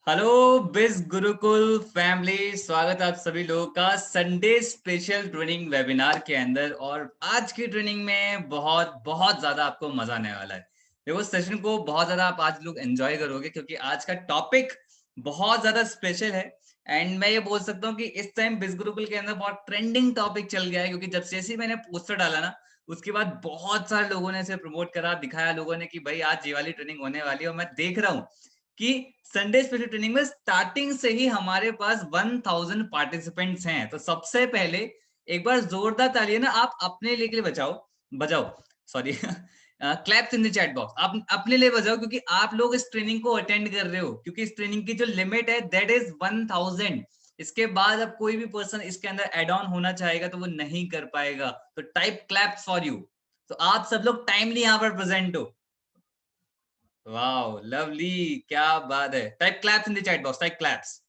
Hello बिज Gurukul family, स्वागत है आप सभी लोगों का संडे स्पेशल ट्रेनिंग वेबिनार के अंदर। और आज की ट्रेनिंग में बहुत बहुत ज्यादा आपको मजा आने वाला है। देखो, सेशन को बहुत ज्यादा आप आज लोग एंजॉय करोगे क्योंकि आज का टॉपिक बहुत ज्यादा स्पेशल है। एंड मैं ये बोल सकता हूँ कि इस टाइम बिज गुरुकुल के अंदर बहुत ट्रेंडिंग टॉपिक चल गया है, क्योंकि जब जैसे ही मैंने पोस्टर डाला ना, उसके बाद बहुत सारे लोगों ने इसे प्रमोट करा, दिखाया लोगों ने कि भाई आज ये वाली ट्रेनिंग होने वाली है। और मैं देख रहा हूँ कि संडे स्पेशल ट्रेनिंग में स्टार्टिंग से ही हमारे पास 1000 पार्टिसिपेंट्स हैं। तो सबसे पहले एक बार जोरदार तालियां ना आप अपने लिए बजाओ, बजाओ, sorry, claps in the chat box. आप अपने लिए बजाओ क्योंकि आप लोग इस ट्रेनिंग को अटेंड कर रहे हो, क्योंकि इस ट्रेनिंग की जो लिमिट है दैट इज 1000। इसके बाद अब कोई भी पर्सन इसके अंदर एड ऑन होना चाहेगा तो वो नहीं कर पाएगा। तो टाइप क्लैप्स फॉर यू। तो आप सब लोग टाइमली यहाँ पर प्रेजेंट हो। वाओ, लवली, क्या बात है। Type claps in the chat box, type claps.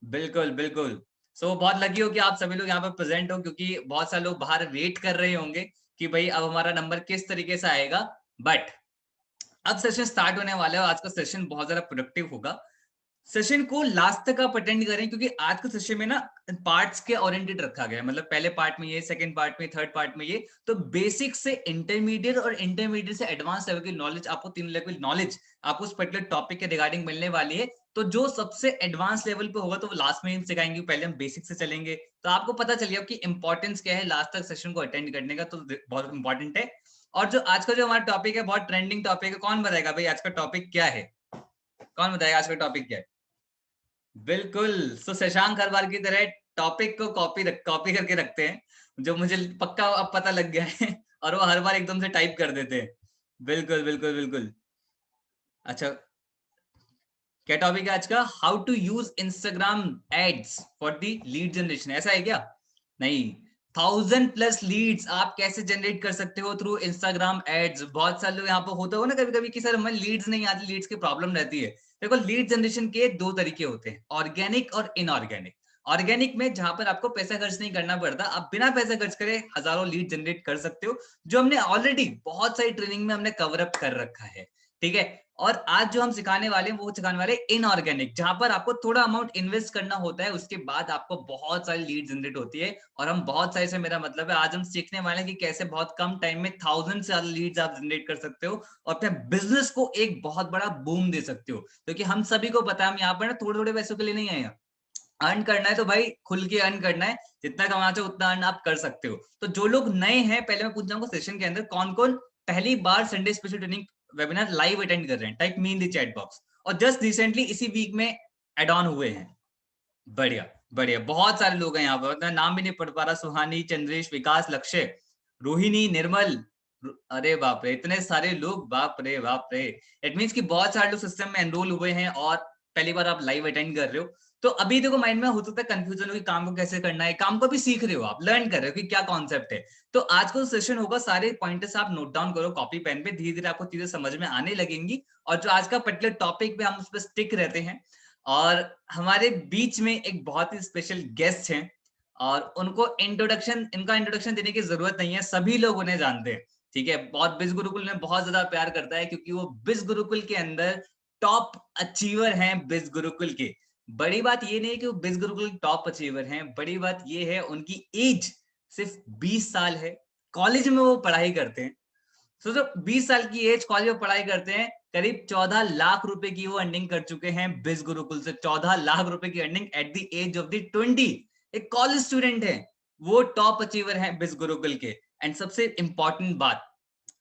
बिल्कुल बिल्कुल। सो बहुत लकी हो कि आप सभी लोग यहाँ पर प्रेजेंट हो, क्योंकि बहुत सारे लोग बाहर वेट कर रहे होंगे कि भाई अब हमारा नंबर किस तरीके से आएगा। बट अब सेशन स्टार्ट होने वाला है। आज का सेशन बहुत ज्यादा प्रोडक्टिव होगा। सेशन को लास्ट तक आप अटेंड करें, क्योंकि आज के सेशन में ना पार्ट्स के ओरिएंटेड रखा गया है। मतलब पहले पार्ट में ये, सेकंड पार्ट में, थर्ड पार्ट में ये। तो बेसिक से इंटरमीडिएट और इंटरमीडिएट से एडवांस लेवल की नॉलेज, आपको 3 लेवल नॉलेज आपको उस पर्टिकुलर टॉपिक के रिगार्डिंग मिलने वाली है। तो जो सबसे एडवांस लेवल पे होगा तो वो लास्ट में ही सिखाएंगे, पहले हम बेसिक से चलेंगे। तो आपको पता चल गया कि इंपॉर्टेंस क्या है लास्ट तक सेशन को अटेंड करने का। तो बहुत इंपॉर्टेंट है। और जो आज का जो हमारा टॉपिक है बहुत ट्रेंडिंग टॉपिक है। कौन बताएगा भाई आज का टॉपिक क्या है? कौन बताएगा आज का टॉपिक क्या है? बिल्कुल। सो शशांक हर बार की तरह टॉपिक को कॉपी करके रखते हैं, जो मुझे पक्का अब पता लग गया है। और वो हर बार एकदम से टाइप कर देते हैं। बिल्कुल बिल्कुल बिल्कुल। अच्छा, क्या टॉपिक है आज का? How to use Instagram ads for the lead generation, ऐसा है क्या? नहीं, 1000+ लीड्स आप कैसे जनरेट कर सकते हो थ्रू इंस्टाग्राम एड्स। बहुत सारे लोग यहाँ पे होता हो ना कभी कभी कि सर हमें लीड्स नहीं आती, लीड्स की प्रॉब्लम रहती है। देखो, लीड जनरेशन के दो तरीके होते हैं, ऑर्गेनिक और इनऑर्गेनिक। ऑर्गेनिक में जहां पर आपको पैसा खर्च नहीं करना पड़ता, आप बिना पैसा खर्च करे हजारों लीड जनरेट कर सकते हो, जो हमने ऑलरेडी बहुत सारी ट्रेनिंग में हमने कवर अप कर रखा है। ठीक है। और आज जो हम सिखाने वाले हैं वो सिखाने वाले इनऑर्गेनिक, जहां पर आपको थोड़ा अमाउंट इन्वेस्ट करना होता है, उसके बाद आपको बहुत सारी लीड जनरेट होती है। और हम बहुत सारे से मेरा मतलब है आज हम सीखने वाले हैं कि कैसे बहुत कम टाइम में 1000 से ज्यादा लीड्स आप जनरेट कर सकते हो और अपने बिजनेस को एक बहुत बड़ा बूम दे सकते हो। क्योंकि हम सभी को पता है हम यहाँ पर ना थोड़े थोड़े पैसों के लिए नहीं आए हैं। अर्न करना है तो भाई खुल के अर्न करना है, जितना कमाना चाहो उतना अर्न आप कर सकते हो। तो जो लोग नए हैं, पहले मैं पूछ जाऊंगा सेशन के अंदर कौन कौन पहली बार Sunday special training webinar live attend कर रहे हैं। Type me in the chat box. और जस्ट रिसेंटली इसी वीक में एड ऑन हुए हैं। बढ़िया बढ़िया, बहुत सारे लोग हैं यहाँ पर, मैं नाम भी नहीं पढ़ पा रहा। सुहानी, चंद्रेश, विकास, लक्ष्य, रोहिणी, निर्मल। अरे बाप रे, इतने सारे लोग, बाप रे बाप रे। इट मीन्स कि बहुत सारे लोग सिस्टम में एनरोल हुए हैं और पहली बार आप लाइव अटेंड कर रहे हो। तो अभी देखो माइंड में हो सकता है कंफ्यूजन हो कि काम को कैसे करना है। काम को भी सीख रहे हो, आप लर्न कर रहे हो कि क्या कॉन्सेप्ट है। तो आज का सेशन होगा, सारे पॉइंटर्स आप नोट डाउन करो कॉपी पेन पे, धीरे धीरे आपको चीजें समझ में आने लगेंगी। और जो आज का पर्टिकुलर टॉपिक पे हम उस पर स्टिक रहते हैं। और हमारे बीच में एक बहुत ही स्पेशल गेस्ट हैं और इनका इंट्रोडक्शन देने की जरूरत नहीं है, सभी लोग उन्हें जानते हैं। ठीक है। बहुत बिज गुरुकुल में बहुत ज्यादा प्यार करता है, क्योंकि वो बिज गुरुकुल के अंदर टॉप अचीवर हैं। बिज गुरुकुल के बड़ी बात ये नहीं है कि वो बिज गुरुकुल टॉप अचीवर हैं, बड़ी बात ये है उनकी एज सिर्फ 20 साल है। कॉलेज में वो पढ़ाई करते हैं। सोचो, 20 साल की एज, कॉलेज में पढ़ाई करते हैं, करीब 14 लाख रुपए की वो अर्निंग कर चुके हैं बिज गुरुकुल से। 14 लाख रुपए की earning at the age of the 20। एक कॉलेज स्टूडेंट है, वो टॉप अचीवर है बिज गुरुकुल के। एंड सबसे इंपॉर्टेंट बात,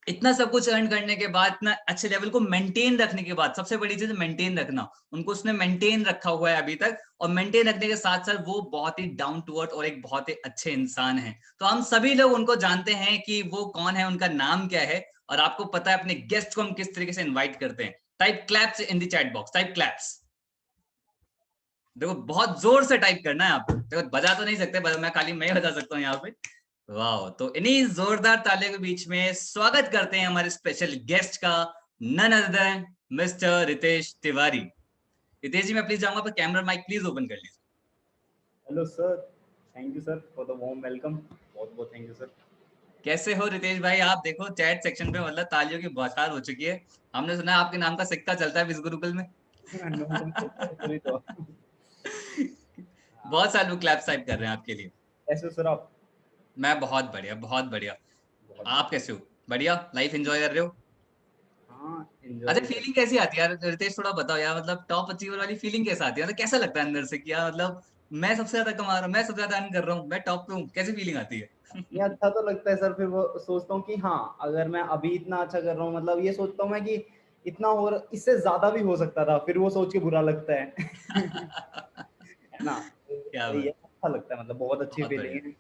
इतना सब कुछ अर्न करने के बाद, इतना अच्छे लेवल को मेंटेन रखने के बाद, सबसे बड़ी चीज मेंटेन रखना, उनको उसने मेंटेन रखा हुआ है अभी तक। और मेंटेन रखने के साथ साथ वो बहुत ही डाउन टू अर्थ और एक बहुत ही अच्छे इंसान हैं। तो हम सभी लोग उनको जानते हैं कि वो कौन है, उनका नाम क्या है। और आपको पता है अपने गेस्ट को हम किस तरीके से इन्वाइट करते हैं। Type claps in the chat box, type claps. देखो, बहुत जोर से टाइप करना है आप। देखो, बजा तो नहीं सकते, मैं ही बजा सकता हूँ यहाँ पे। वाह, तो इन्हीं जोरदार तालियों के बीच में स्वागत करते हैं हमारे स्पेशल गेस्ट का, none other than mister Ritesh Tiwari. Ritesh ji, मैं प्लीज जाऊंगा पर कैमरा माइक प्लीज ओपन कर लीजिए। Hello sir, thank you sir for the warm welcome. बहुत बहुत थैंक यू सर। कैसे हो रितेश भाई? आप देखो चैट सेक्शन पे मतलब तालियों की बौछार हो चुकी है। हमने सुना है आपके नाम का सिक्का चलता है इस गुरुकुल में। नो एक्चुअली तो बहुत साल वो क्लैप्स टाइप कर रहे हैं आपके लिए। ऐसे सर आप मैं बहुत बढ़िया, बहुत बढ़िया। बहुत आप कैसे हो? बढ़िया, लाइफ एंजॉय कर रहे हो? हाँ अच्छा, एंजॉय कर फीलिंग कैसी आती है यार रितेश, थोड़ा बताओ यार, मतलब टॉप अचीवर वाली फीलिंग कैसा आती है, मतलब कैसा लगता है अंदर से कि यार मतलब मैं सबसे ज्यादा कमा रहा हूँ, मैं सबसे ज्यादा अर्न कर रहा हूँ, मैं टॉप पे हूँ, कैसी फीलिंग आती है? ये अच्छा तो लगता है सर। फिर वो सोचता हूँ कि हाँ, अगर मैं अभी इतना अच्छा कर रहा हूँ, मतलब ये सोचता हूँ मैं कि इतना और इससे ज्यादा भी हो सकता था, फिर वो सोच के बुरा लगता है। है ना? क्या तो ये बात, अच्छा लगता है, मतलब बहुत अच्छी बहुत बढ़िया। फीलिंग है।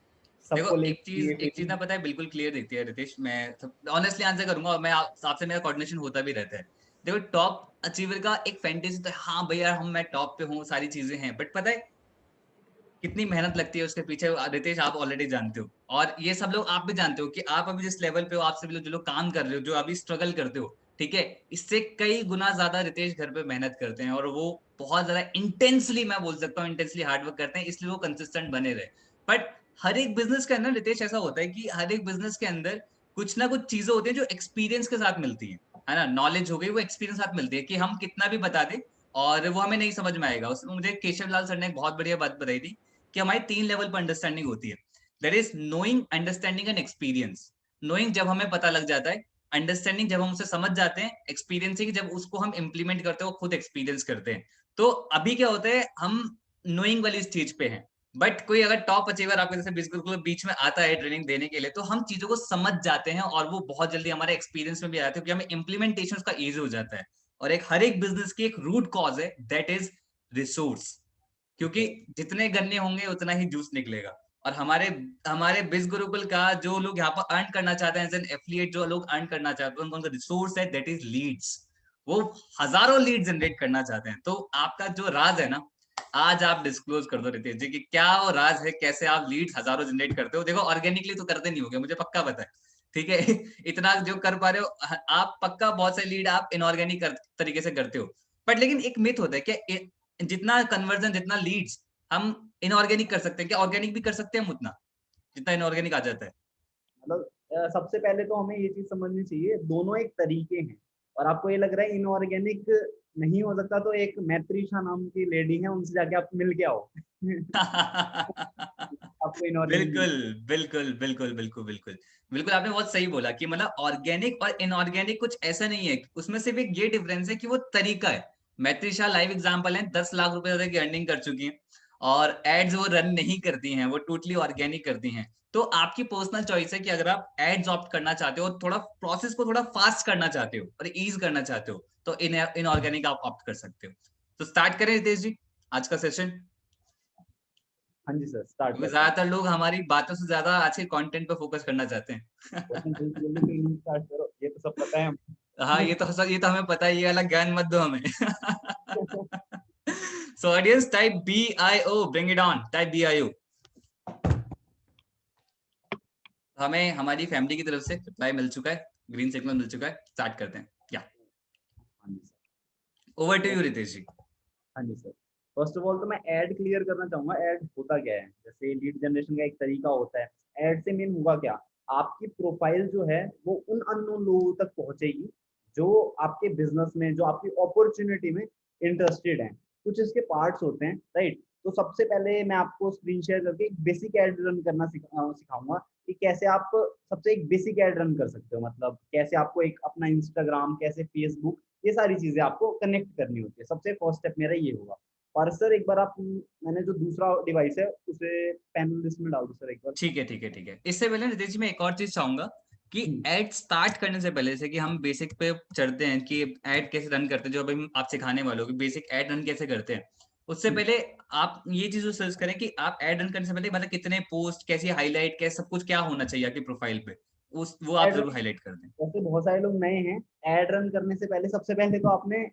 देखो, सबको एक लेके चीज ये एक चीज ना फीलिंग। पता है बिल्कुल क्लियर दिखती है रितेश, मैं ऑनेस्टली आंसर करूंगा और मैं आपसे मेरा कोऑर्डिनेशन होता भी रहता है। देखो, टॉप अचीवर का एक फैंटेसी तो है, हाँ भैया हम मैं टॉप पे हूँ, सारी चीजें हैं, बट पता है कितनी मेहनत लगती है उसके पीछे, रितेश आप ऑलरेडी जानते हो, और ये सब लोग आप भी जानते हो कि आप अभी जिस लेवल पे हो, आप सभी लोग जो लोग काम कर रहे हो, जो अभी स्ट्रगल करते हो, ठीक है, इससे कई गुना ज्यादा रितेश घर पे मेहनत करते हैं, और वो बहुत ज्यादा इंटेंसली, मैं बोल सकता हूँ इंटेंसली हार्डवर्क करते हैं, इसलिए वो कंसिस्टेंट बने रहे। बट हर एक बिजनेस के अंदर रितेश ऐसा होता है कि हर एक बिजनेस के अंदर कुछ ना कुछ चीजें होती है जो एक्सपीरियंस के साथ मिलती है ना, नॉलेज हो गई वो एक्सपीरियंस के साथ मिलती है, कि हम कितना भी बता दें और वो हमें नहीं समझ में आएगा। उसमें मुझे केशव लाल सर ने एक बहुत बढ़िया बात बताई थी कि हमारी 3 लेवल पर अंडरस्टैंडिंग होती है। That is knowing, understanding and experience. Knowing जब हमें पता लग जाता है, अंडरस्टैंडिंग जब हम उसे समझ जाते हैं, एक्सपीरियंसिंग जब उसको हम इंप्लीमेंट करते हैं, वो खुद एक्सपीरियंस करते हैं। तो अभी क्या होता है, हम नोइंग वाली स्टेज पे हैं, बट कोई अगर टॉप अचीवर आपके जैसे बिल्कुल बीच में आता है ट्रेनिंग देने के लिए, तो हम चीजों को समझ जाते हैं और वो बहुत जल्दी हमारे एक्सपीरियंस में भी आते हैं, क्योंकि हमें इंप्लीमेंटेशन का ईजी हो जाता है। और एक हर एक बिजनेस की एक रूट कॉज है, दैट इज रिसोर्स, क्योंकि जितने गन्ने होंगे उतना ही जूस निकलेगा। और हमारे हमारे बिज गुरुकुल का जो लोग यहाँ पर अर्न करना चाहते हैं, एज एन एफिलिएट जो लोग अर्न करना चाहते हैं, उनका रिसोर्स है, दैट इज लीड्स। वो हजारों लीड जनरेट करना चाहते हैं। तो आपका जो राज है ना, आज आप डिस्क्लोज कर दो रितेश जी कि क्या वो राज है, कैसे आप लीड्स हजारों जनरेट करते हो। देखो, ऑर्गेनिकली तो करते नहीं होगे, मुझे पक्का पता है, ठीक है। इतना जो कर पा रहे हो आप, पक्का बहुत से लीड आप इनऑर्गेनिक तरीके से करते हो। बट लेकिन एक मिथ होता है कि जितना कन्वर्जन, जितना लीड्स हम इनऑर्गेनिक कर सकते हैं, क्या ऑर्गेनिक भी कर सकते हैं हम उतना, जितना इनऑर्गेनिक आ जाता है? मतलब सबसे पहले तो हमें ये चीज समझनी चाहिए, दोनों एक तरीके हैं। और आपको ये लग रहा है इनऑर्गेनिक नहीं हो सकता, तो एक मैत्रीशा नाम की लेडी है, उनसे जाके आप मिल के आओ। आपको इनऑर्गेनिक। बिल्कुल, बिल्कुल, बिल्कुल, बिल्कुल, बिल्कुल, बिल्कुल, आपने बहुत सही बोला कि मतलब ऑर्गेनिक और इनऑर्गेनिक कुछ ऐसा नहीं है, उसमें सिर्फ एक ये डिफरेंस है कि वो तरीका है। मैत्रिशा लाइव एग्जांपल है, 10 लाख रुपए ज्यादा की अर्निंग कर चुकी हैं, और एड्स वो रन नहीं करती हैं, वो टोटली ऑर्गेनिक करती हैं। तो आपकी पर्सनल चॉइस है कि अगर आप एड्स ऑप्ट करना चाहते हो, थोड़ा प्रोसेस को थोड़ा फास्ट करना चाहते हो और ईज करना चाहते हो, तो इनऑर्गेनिक आप ऑप्ट कर सकते हो। तो स्टार्ट करें रितेश जी आज का सेशन, हाँ जी सर, स्टार्ट क्योंकि करते हैं। ज्यादातर लोग हमारी बातों से ज्यादा आज के कंटेंट पे फोकस करना चाहते क्वेश्चन हैं। जल्दी जल्दी ट्रेनिंग स्टार्ट करो, ये तो सब पता है हाँ, हमें। ये तो हमें पता है, ये वाला ज्ञान मत दो हमें। So audience, type BIO, bring it on, type BIO। हमें हमारी फैमिली की तरफ से रिप्लाई मिल चुका है, ग्रीन सिग्नल मिल चुका है, स्टार्ट करते हैं। या हाँ जी सर। ओवर टू तो यू रितेश जी। हाँ जी सर, फर्स्ट ऑफ ऑल तो मैं ऐड क्लियर करना चाहूंगा। ऐड होता क्या है? जैसे लीड जनरेशन का एक तरीका होता है। ऐड से मेन होगा क्या? आपकी प्रोफाइल जो है वो उन अननोन लोगों तक पहुंचेगी जो आपके बिजनेस में, जो आपकी अपॉर्चुनिटी में इंटरेस्टेड हैं। कुछ इसके पार्ट्स होते हैं, राइट? तो सबसे पहले मैं आपको स्क्रीन शेयर करके एक बेसिक ऐड रन करना सिखाऊंगा कि कैसे आप सबसे एक बेसिक ऐड रन कर सकते हो। मतलब कैसे आपको एक अपना इंस्टाग्राम, कैसे फेसबुक, ये सारी चीजें आपको कनेक्ट करनी होती है। सबसे फर्स्ट स्टेप मेरा ये होगा। और सर एक बार आप, मैंने जो दूसरा डिवाइस है उसे पैनल लिस्ट में डाल दो सर एक बार। ठीक है, ठीक है, ठीक है। इससे पहले रितेश जी मैं एक और चीज चाहूंगा कि हम्म, एड स्टार्ट करने से पहले, से कि हम बेसिक पे चढ़ते हैं कि एड कैसे रन करते हैं, जो अभी आप सिखाने वाले हो कि बेसिक एड रन कैसे करते हैं, उससे हम्म। पहले आप ये चीज सर्च करें कि आप एड रन करने से पहले मतलब कितने पोस्ट, कैसी हाईलाइट, कैसे सब कुछ क्या होना चाहिए आपकी प्रोफाइल पे, उस वो आप एड जरूर हाईलाइट कर दें। वैसे बहुत सारे लोग नए हैं। एड रन करने से पहले सबसे पहले तो आपने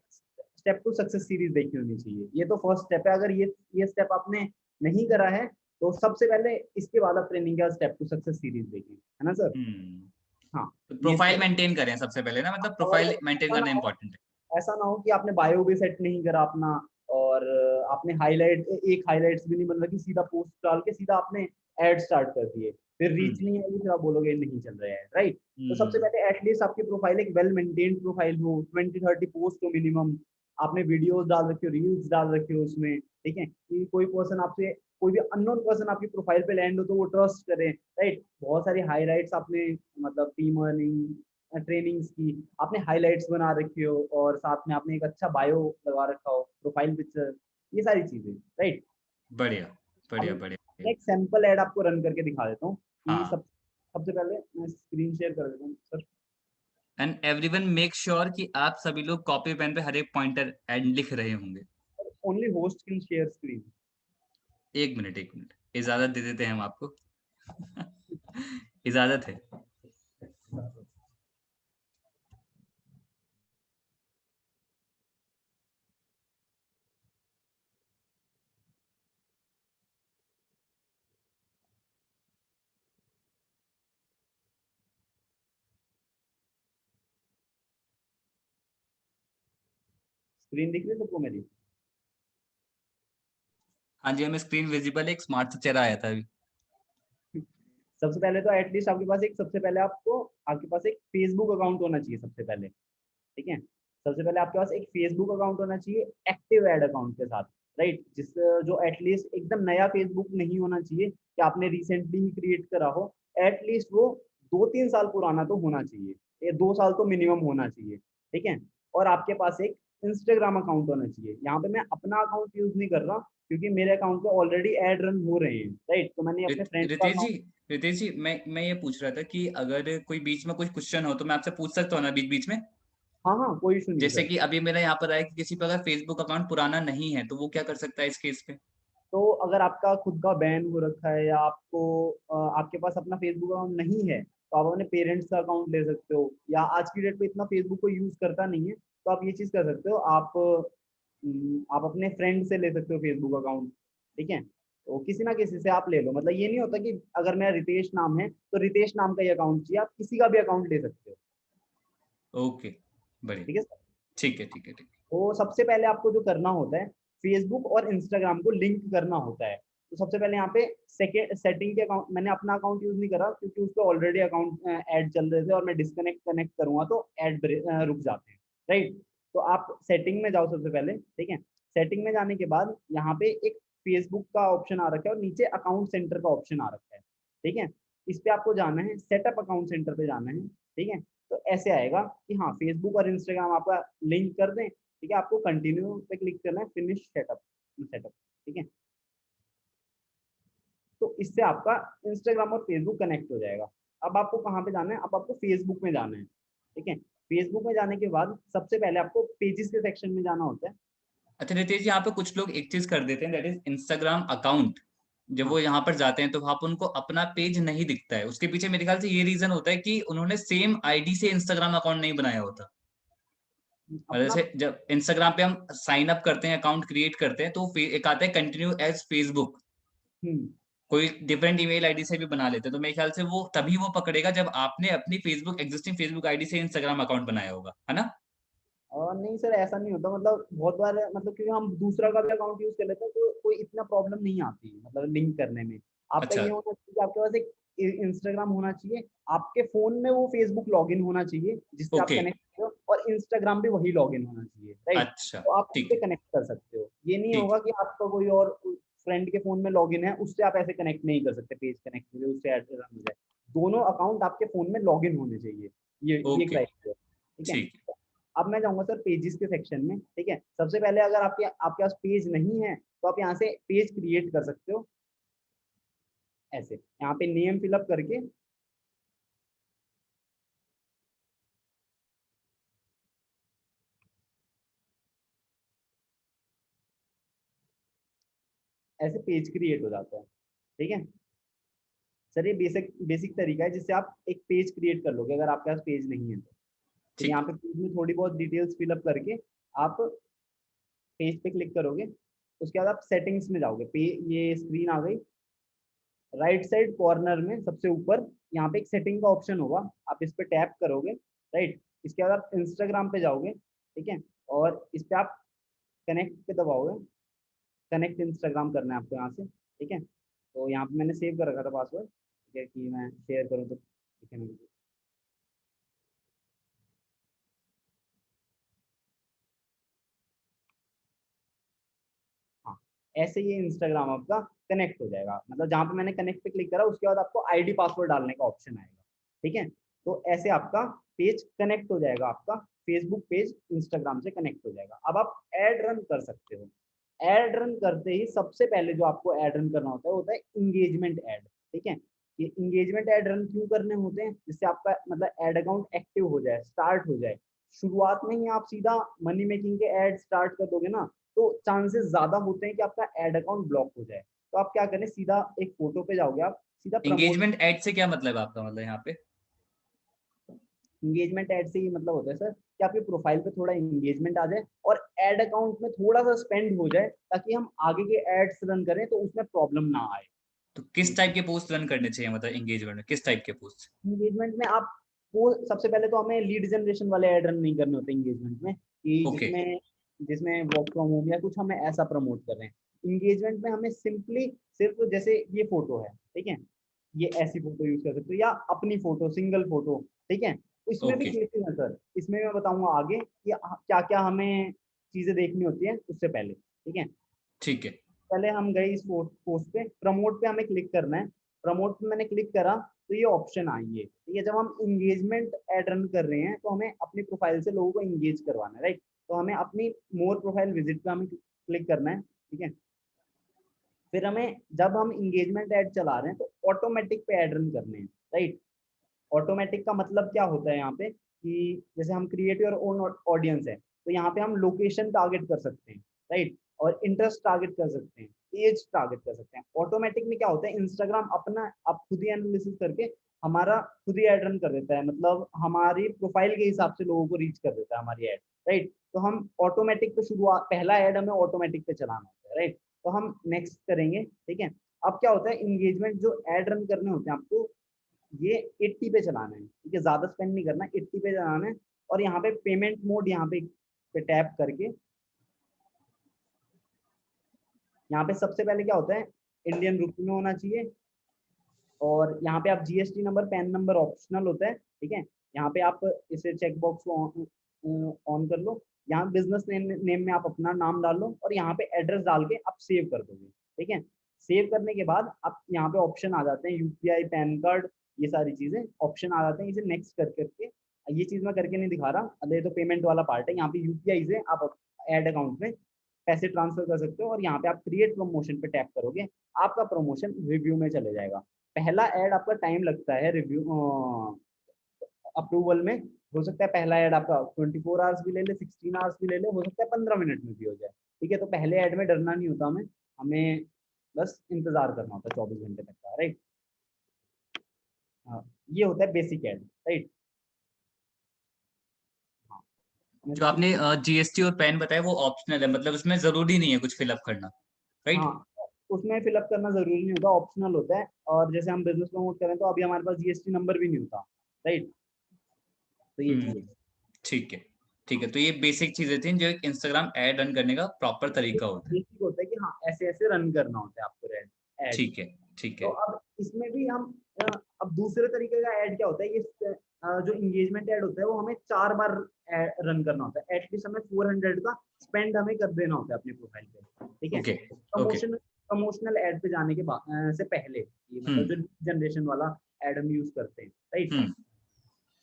स्टेप टू सक्सेस सीरीज देखी होनी चाहिए। ये तो फर्स्ट स्टेप है। अगर ये स्टेप आपने नहीं करा है तो सबसे पहले इसके बाद आप ट्रेनिंग का स्टेप टू सक्सेस सीरीज देखिए, है ना सर? हम्म। हाँ, तो ये प्रोफाइल स्टेप। मेंटेन करें सबसे पहले ना, मतलब और प्रोफाइल मेंटेन ऐसा ना करना हो, इंपॉर्टेंट है। ऐसा ना हो कि आपने बायो भी सेट नहीं करा अपना, और आपने हाईलाइट, एक हाईलाइट्स भी नहीं बन रखी, सीधा पोस्ट डाल के सीधा आपने एड स्टार्ट कर दिए, फिर रीच हम्म, नहीं आएगी, फिर आप बोलोगे नहीं चल रहा है, राइट? तो सबसे हम्म, पहले एटलीस्ट आपकी प्रोफाइल एक वेल मेंटेन्ड प्रोफाइल हो, 20-30 पोस्ट हो मिनिमम। आपने वीडियोस डाल रखे हो, रील्स डाल रखे हो उसमें, ठीक है, कि कोई पर्सन आपसे, कोई भी अननोन पर्सन आपकी प्रोफाइल पे लैंड हो तो वो ट्रस्ट करे, राइट। बहुत सारी हाईलाइट्स आपने, मतलब टीम अर्निंग ट्रेनिंग्स की आपने हाईलाइट्स बना रखी हो, और साथ में आपने एक अच्छा बायो लगा रखा हो, प्रोफाइल पिक्चर, ये सारी चीजें, राइट। बढ़िया अब बढ़िया बढ़िया मैं बढ़िया। एक सैंपल ऐड आपको रन करके दिखा देता हूँ कि हाँ, सबसे पहले मैं स्क्रीन शेयर कर देता हूँ sir. And everyone make sure कि आप सभी लोग कॉपी पेन पे हर एक पॉइंटर एंड लिख रहे होंगे। Only host can share screen. एक मिनट, एक मिनट, इजाजत दे देते हैं हम आपको। इजाजत है। स्क्रीन दिख रही है सबको मेरी? हाँ जी, हमें स्क्रीन विजिबल है, एक स्मार्ट सा चेहरा आया था अभी। सबसे पहले तो एटलीस्ट आपके पास एक, सबसे पहले आपको, आपके पास एक फेसबुक अकाउंट होना चाहिए सबसे पहले, ठीक है। सबसे पहले आपके पास एक फेसबुक अकाउंट होना चाहिए एक्टिव एड अकाउंट के साथ, राइट। जिस जो एटलीस्ट एकदम नया फेसबुक नहीं होना चाहिए कि आपने रिसेंटली ही क्रिएट करा हो, एटलीस्ट वो 2-3 साल पुराना तो होना चाहिए, ये 2 साल तो मिनिमम होना चाहिए, ठीक है। और आपके पास एक इंस्टाग्राम अकाउंट होना चाहिए। यहाँ पे मैं अपना अकाउंट यूज नहीं कर रहा क्योंकि मेरे अकाउंट पे ऑलरेडी एड रन हो रहे हैं, राइट। तो मैंने अपने फ्रेंड का रितेश जी, अकाउंट। रितेश जी, मैं ये पूछ रहा था कि अगर कोई बीच में कोई क्वेश्चन हो तो मैं आपसे पूछ सकता हूँ ना बीच बीच में? हाँ हाँ, कोई इशू नहीं है जैसे सर। कि अभी मेरा यहाँ पर आया कि किसी पर अगर फेसबुक अकाउंट पुराना नहीं है तो वो क्या कर सकता है इस केस पे? तो अगर आपका खुद का बैन हो रखा है, या आपको आपके पास अपना फेसबुक अकाउंट नहीं है, तो आप अपने पेरेंट्स का अकाउंट ले सकते हो, या आज की डेट पे इतना फेसबुक को यूज करता नहीं है तो आप ये चीज कर सकते हो, आप अपने फ्रेंड से ले सकते हो फेसबुक अकाउंट, ठीक है। तो किसी ना किसी से आप ले लो, मतलब ये नहीं होता कि अगर मेरा रितेश नाम है तो रितेश नाम का ही अकाउंट चाहिए, आप किसी का भी अकाउंट ले सकते हो, ओके, बढ़िया। ठीक है। ठीक है, ठीक है, ठीक तो सबसे पहले आपको जो करना होता है, फेसबुक और इंस्टाग्राम को लिंक करना होता है। तो सबसे पहले यहाँ पे सेकेंड सेटिंग के अकाउंट, मैंने अपना अकाउंट यूज नहीं करा क्योंकि उस पर ऑलरेडी अकाउंट ऐड चल रहे थे, और मैं डिस्कनेक्ट कनेक्ट करूंगा तो ऐड रुक जाते हैं, राइट। तो आप सेटिंग में जाओ सबसे पहले, ठीक है। सेटिंग में जाने के बाद यहाँ पे एक फेसबुक का ऑप्शन आ रखा है और नीचे अकाउंट सेंटर का ऑप्शन आ रखा है, ठीक है। इस पे आपको जाना है, सेटअप अकाउंट सेंटर पे जाना है, ठीक है। तो ऐसे आएगा कि हाँ फेसबुक और इंस्टाग्राम आपका लिंक कर दें, ठीक है। आपको कंटिन्यू पे क्लिक करना है, फिनिश सेटअप, सेटअप, ठीक है। तो इससे आपका इंस्टाग्राम और फेसबुक कनेक्ट हो जाएगा। अब आपको कहाँ पे जाना है, अब आपको फेसबुक में जाना है, ठीक है। फेसबुक में जाने के बाद सबसे पहले आपको पेजेस के सेक्शन में जाना होता है। अच्छा रितेश जी, यहाँ पे कुछ लोग एक चीज कर देते हैं, दैट इज इंस्टाग्राम अकाउंट। जब वो हाँ, यहाँ पर जाते हैं तो वहां पर उनको अपना पेज नहीं दिखता है। उसके पीछे मेरे ख्याल से ये रीजन होता है कि उन्होंने सेम आईडी से इंस्टाग्राम अकाउंट नहीं बनाया होता। और अपना। जैसे जब इंस्टाग्राम पे हम साइन अप करते हैं, अकाउंट क्रिएट करते हैं, तो एक आता है कंटिन्यू एज फेसबुक। हम्म। कोई डिफरेंट ईमेल आईडी से भी बना लेते हैं, तो मेरे ख्याल से वो तभी वो पकड़ेगा जब आपने अपनी फेसबुक एग्जिस्टिंग फेसबुक आईडी से इंस्टाग्राम अकाउंट बनाया होगा, है ना? और नहीं सर, ऐसा नहीं होता, मतलब बहुत बार, मतलब क्योंकि हम दूसरा का भी अकाउंट यूज कर लेते हैं तो कोई इतना प्रॉब्लम नहीं आती, मतलब लिंक करने में। आपका अच्छा, ये होना चाहिए कि आपके पास एक इंस्टाग्राम होना चाहिए, आपके फोन में वो फेसबुक लॉगिन होना चाहिए जिससे आप ओके, कनेक्ट हो, और इंस्टाग्राम भी वही लॉगिन होना चाहिए, राइट। अच्छा, तो आप ठीक उससे है, कनेक्ट कर सकते हो। ये नहीं ठीक होगा कि आपका कोई और फ्रेंड के फोन में लॉगिन है, उससे आप ऐसे कनेक्ट नहीं कर सकते, पेज कनेक्ट करिए उससे ऐड रन हो जाए। दोनों अकाउंट आपके फोन में लॉगिन होने चाहिए, ये ओके, क्राइटेरिया, ठीक है। ठीक है। अब मैं जाऊंगा सर पेजेस के सेक्शन में, ठीक है। सबसे पहले अगर आपके आपके पास पेज नहीं है तो आप यहाँ से पेज क्रिएट कर सकते हो, ऐसे यहाँ पे नेम फिलअप करके, ऐसे पेज क्रिएट हो जाता है, ठीक है। सर ये बेसिक बेसिक तरीका है जिससे आप एक पेज क्रिएट कर लोगे अगर आपके पास पेज नहीं है तो। फिर ठीक यहाँ है। पे पेज में थोड़ी बहुत डिटेल्स फिलअप करके आप पेज पे क्लिक करोगे, उसके बाद आप सेटिंग्स में जाओगे, पे ये स्क्रीन आ गई। राइट साइड कॉर्नर में सबसे ऊपर यहाँ पे एक सेटिंग का ऑप्शन होगा, आप इस पे टैप करोगे, राइट। इसके बाद आप इंस्टाग्राम पे जाओगे, ठीक है। और इस पे आप कनेक्ट पे दबाओगे, कनेक्ट इंस्टाग्राम करना है आपको यहाँ से, ठीक है। तो यहाँ पे मैंने सेव कर रखा था पासवर्ड, ठीक है, कि मैं शेयर करूँ तो ठीक है मेरे को। ऐसे ये इंस्टाग्राम आपका कनेक्ट हो जाएगा। मतलब जहाँ पे मैंने कनेक्ट पे क्लिक करा उसके बाद आपको आईडी पासवर्ड डालने का ऑप्शन आएगा, ठीक है। तो ऐसे आपका पेज कनेक्ट हो जाएगा, आपका फेसबुक पेज इंस्टाग्राम से कनेक्ट हो जाएगा। अब आप एड रन कर सकते हो। एड रन करते ही सबसे पहले जो आपको एड रन करना होता है होता है इंगेजमेंट एड, ठीक है। ये इंगेजमेंट एड रन क्यों करने होते हैं, जिससे आपका मतलब एड अकाउंट एक्टिव हो जाए, स्टार्ट हो जाए। शुरुआत में ही आप सीधा मनी मेकिंग के एड स्टार्ट कर दोगे ना, तो चांसेस ज्यादा होते हैं कि आपका एड अकाउंट ब्लॉक हो जाए। तो आप क्या करें, सीधा एक फोटो पे जाओगे, आप सीधा प्रमोट। एंगेजमेंट ऐड से क्या मतलब है आपका, मतलब यहाँ पे? इंगेजमेंट ऐड से ये मतलब होता है सर कि आपकी प्रोफाइल पे थोड़ा इंगेजमेंट आ जाए और एड अकाउंट में थोड़ा सा स्पेंड हो जाए, ताकि हम आगे के एड्स रन करें तो उसमें प्रॉब्लम ना आए। तो किस टाइप के पोस्ट रन करने चाहिए, मतलब एंगेजमेंट में किस टाइप के पोस्ट? इंगेजमेंट में आप वो सबसे पहले तो हमें लीड जनरेशन वाले ऐड रन नहीं करने होते इंगेजमेंट में, कि ओके। जिसमें जिसमें वर्क फ्रॉम होम या कुछ हमें ऐसा प्रमोट कर रहे हैं। इंगेजमेंट में हमें सिंपली सिर्फ जैसे ये फोटो है, ठीक है, ये ऐसी फोटो यूज कर सकते हो या अपनी फोटो, सिंगल फोटो, ठीक है। तो इसमें भी ओके। केसेस है सर, इसमें मैं बताऊंगा आगे कि क्या क्या हमें चीजें देखनी होती है उससे पहले, ठीक है। ठीक है। पहले हम गए इस पोस्ट पे, प्रमोट पे हमें क्लिक करना है। प्रमोट पे मैंने क्लिक करा तो ये ऑप्शन आएंगे, ठीक है। जब हम इंगेजमेंट एड रन कर रहे हैं तो हमें अपनी प्रोफाइल से लोगों को इंगेज करवाना है, राइट। तो हमें अपनी मोर प्रोफाइल विजिट पे हमें क्लिक करना है, ठीक है। फिर हमें जब हम इंगेजमेंट ऐड चला रहे हैं तो ऑटोमेटिक पे ऐड रन करने हैं, राइट। ऑटोमेटिक का मतलब क्या होता है यहाँ पे, कि जैसे हम क्रिएट योर ओन ऑडियंस है, तो यहाँ पे हम लोकेशन टारगेट कर सकते हैं, राइट, और इंटरेस्ट टारगेट कर सकते हैं, एज टारगेट कर सकते हैं। ऑटोमेटिक में क्या होता है, इंस्टाग्राम अपना आप खुद ही एनालिसिस करके हमारा खुद ही एड रन कर देता है, मतलब हमारी प्रोफाइल के हिसाब से लोगों को रीच कर देता है हमारी एड, राइट। तो हम ऑटोमेटिक पे शुरुआत, पहला एड हमें ऑटोमेटिक पे चलाना होता है, राइट। तो हम नेक्स्ट करेंगे, ठीक है। अब क्या होता है, इंगेजमेंट जो एड रन करने होते हैं आपको, ये 80 पे चलाना है, ठीक है, ज्यादा स्पेंड नहीं करना, 80 पे चलाना है। और यहाँ पे पेमेंट मोड, यहाँ पे टैप करके, यहाँ पे सबसे पहले क्या होता है, इंडियन रुपी में होना चाहिए। और यहाँ पे आप GST number, pan number optional होता है, ठीक है। यहाँ पे आप इसे चेक बॉक्स को ऑन कर लो। यहाँ बिजनेस नेम में आप अपना नाम डाल लो और यहाँ पे एड्रेस डाल के आप सेव कर दोगे, ठीक है। सेव करने के बाद आप यहाँ पे ऑप्शन आ जाते हैं, यूपीआई, पैन कार्ड, ये सारी चीजें ऑप्शन आ जाते हैं। इसे नेक्स्ट कर करके, ये चीज मैं करके नहीं दिखा रहा, अरे ये तो पेमेंट वाला पार्ट है। यहाँ पे यूपीआई से आप एड अकाउंट में पैसे ट्रांसफर कर सकते हो और यहाँ पे आप क्रिएट प्रमोशन पे टैप करोगे, आपका प्रमोशन रिव्यू में चले जाएगा। पहला ऐड आपका टाइम लगता है रिव्यू अप्रूवल में। हो सकता है पहला ऐड आपका 24 आवर्स भी ले ले, 16 आवर्स भी ले ले, हो सकता है 15 मिनट में भी हो जाए, ठीक है। तो पहले ऐड में डरना नहीं होता हमें, हमें बस इंतजार करना होता है 24 घंटे तक का, राइट। हाँ, ये होता है बेसिक ऐड, राइट। हाँ, जो आपने जीएसटी और पैन बताया वो ऑप्शनल है, मतलब उसमें जरूरी नहीं है कुछ फिलअप करना, हाँ, राइट? उसमें फिलअप करना जरूरी नहीं होता, ऑप्शनल होता है। और जैसे हम बिजनेस प्रमोट करें तो अभी हमारे पास जीएसटी नंबर भी नहीं होता, राइट। तो ये चीज हम्म। है। ठीक है। ठीक है, तो ये बेसिक चीजें थी जो एक इंस्टाग्राम ऐड रन करने का प्रॉपर तरीका होता है। बेसिक होता है कि हाँ ऐसे ऐसे रन करना होता है आपको ऐड ऐड। ठीक है। ठीक तो है। अब इसमें भी हम अब दूसरे तरीके का ऐड क्या होता है, ये जो इंगेजमेंट ऐड होता है वो हमें 4 बार रन करना होता है। एटलीस्ट हमें 400 का स्पेंड हमें कर देना होता है अपनी प्रोफाइल पे, ठीक है। ओके। ओके। प्रमोशनल ऐड पे जाने के बाद से पहले, ये मतलब हम्म। जो जनरेशन वाला ऐड हम यूज करते हैं, राइट। हम्म।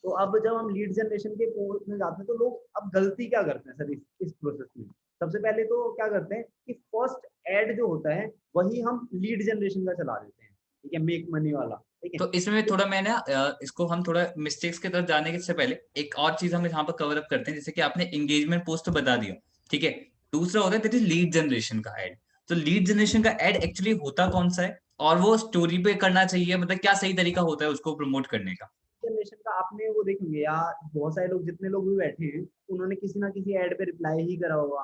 तो अब जब हम लीड जनरेशन के कोर्स में जाते हैं तो लोग अब गलती क्या करते हैं सर इस प्रोसेस में। सबसे पहले तो क्या करते हैं कि फर्स्ट ऐड जो होता है वही हम लीड जनरेशन का चला देते हैं, ठीक है, मेक मनी वाला, ठीक है। तो इसमें थोड़ा मैं ना इसको हम थोड़ा मिस्टेक्स की तरफ जाने से पहले एक और चीज हम यहाँ पर कवर अप करते हैं, जैसे कि आपने एंगेजमेंट पोस्ट तो बता दिया, ठीक है। दूसरा होता है दैट इज लीड जनरेशन का ऐड। तो लीड जनरेशन का ऐड एक्चुअली होता कौन सा है, और वो स्टोरी पे करना चाहिए, मतलब क्या सही तरीका होता है उसको प्रमोट करने का? जनरेशन का आपने वो देखेंगे यार, बहुत सारे लोग, जितने लोग भी बैठे हैं, उन्होंने किसी ना किसी ऐड पे रिप्लाई ही करा होगा,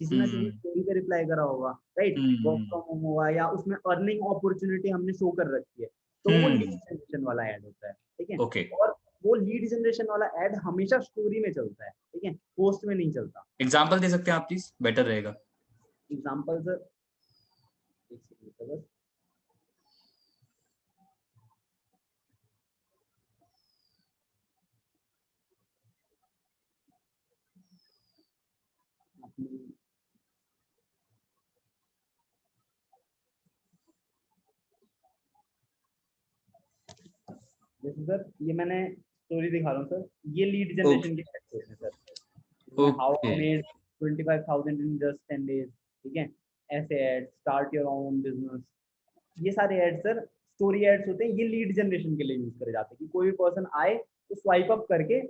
किसी ना किसी हम्म। स्टोरी पे रिप्लाई करा होगा, right. Work hmm. From home हुआ या उसमें अर्निंग अपॉर्चुनिटी हमने शो कर रखी है, तो वो लीड हम्म। जनरेशन वाला ऐड होता है, ठीक है। ओके। और वो लीड जनरेशन वाला ऐड हमेशा स्टोरी में चलता है, ठीक है, पोस्ट में नहीं चलता। एग्जाम्पल दे सकते हैं आप प्लीज, बेटर रहेगा। एग्जाम्पल सर, एक सेकंड बस, अपनी जैसे सर ये मैंने स्टोरी दिखा रहा हूँ सर, ये लीड ओके जनरेशन के एड्स होते हैं सर। इसमें how okay. I made 25,000 in just 10 days, ठीक है, ऐसे ads, start your own business, ये सारे एड्स सर स्टोरी एड्स होते हैं। ये लीड जनरेशन के लिए यूज करे जाते हैं कि कोई भी पर्सन आए तो स्वाइप अप करके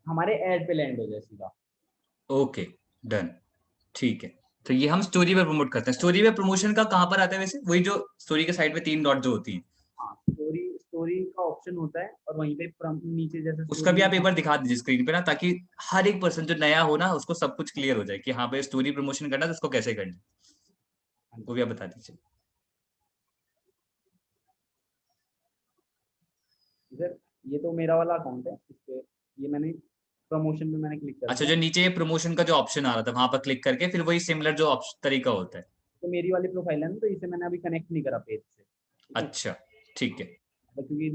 हमारे एड पे लैंड हो जाए सीधा। ओके डन, ठीक है। तो ये हम स्टोरी पे प्रमोट करते हैं। स्टोरी पे प्रमोशन का कहाँ पर आता है वैसे? वही जो स्टोरी के साइड पे 3 डॉट जो होती है, हाँ, स्टोरी स्टोरी का ऑप्शन होता है और वहीं पे नीचे जैसे उसका स्टोरी भी में आप एक बार दिखा दीजिए स्क्रीन पे ना, ताकि हर एक पर्सन जो नया हो ना उसको सब कुछ क्लियर हो जाए कि हाँ भाई स्टोरी प्रमोशन करना है तो उसको कैसे करना है। हाँ वो जी, भी आप बता दीजिए। इधर ये तो मेरा वाला अकाउंट है, इस पे ये मैंने प्रमोशन पे मैंने क्लिक कर अच्छा, दिया। जो नीचे प्रमोशन का जो ऑप्शन आ रहा था वहां पर क्लिक करके फिर वही सिमिलर जो तरीका होता है। तो मेरी वाली प्रोफाइल है ना, तो इसे मैंने अभी कनेक्ट नहीं करा पेज से, ठीक है, अच्छा ठीक है। तो क्योंकि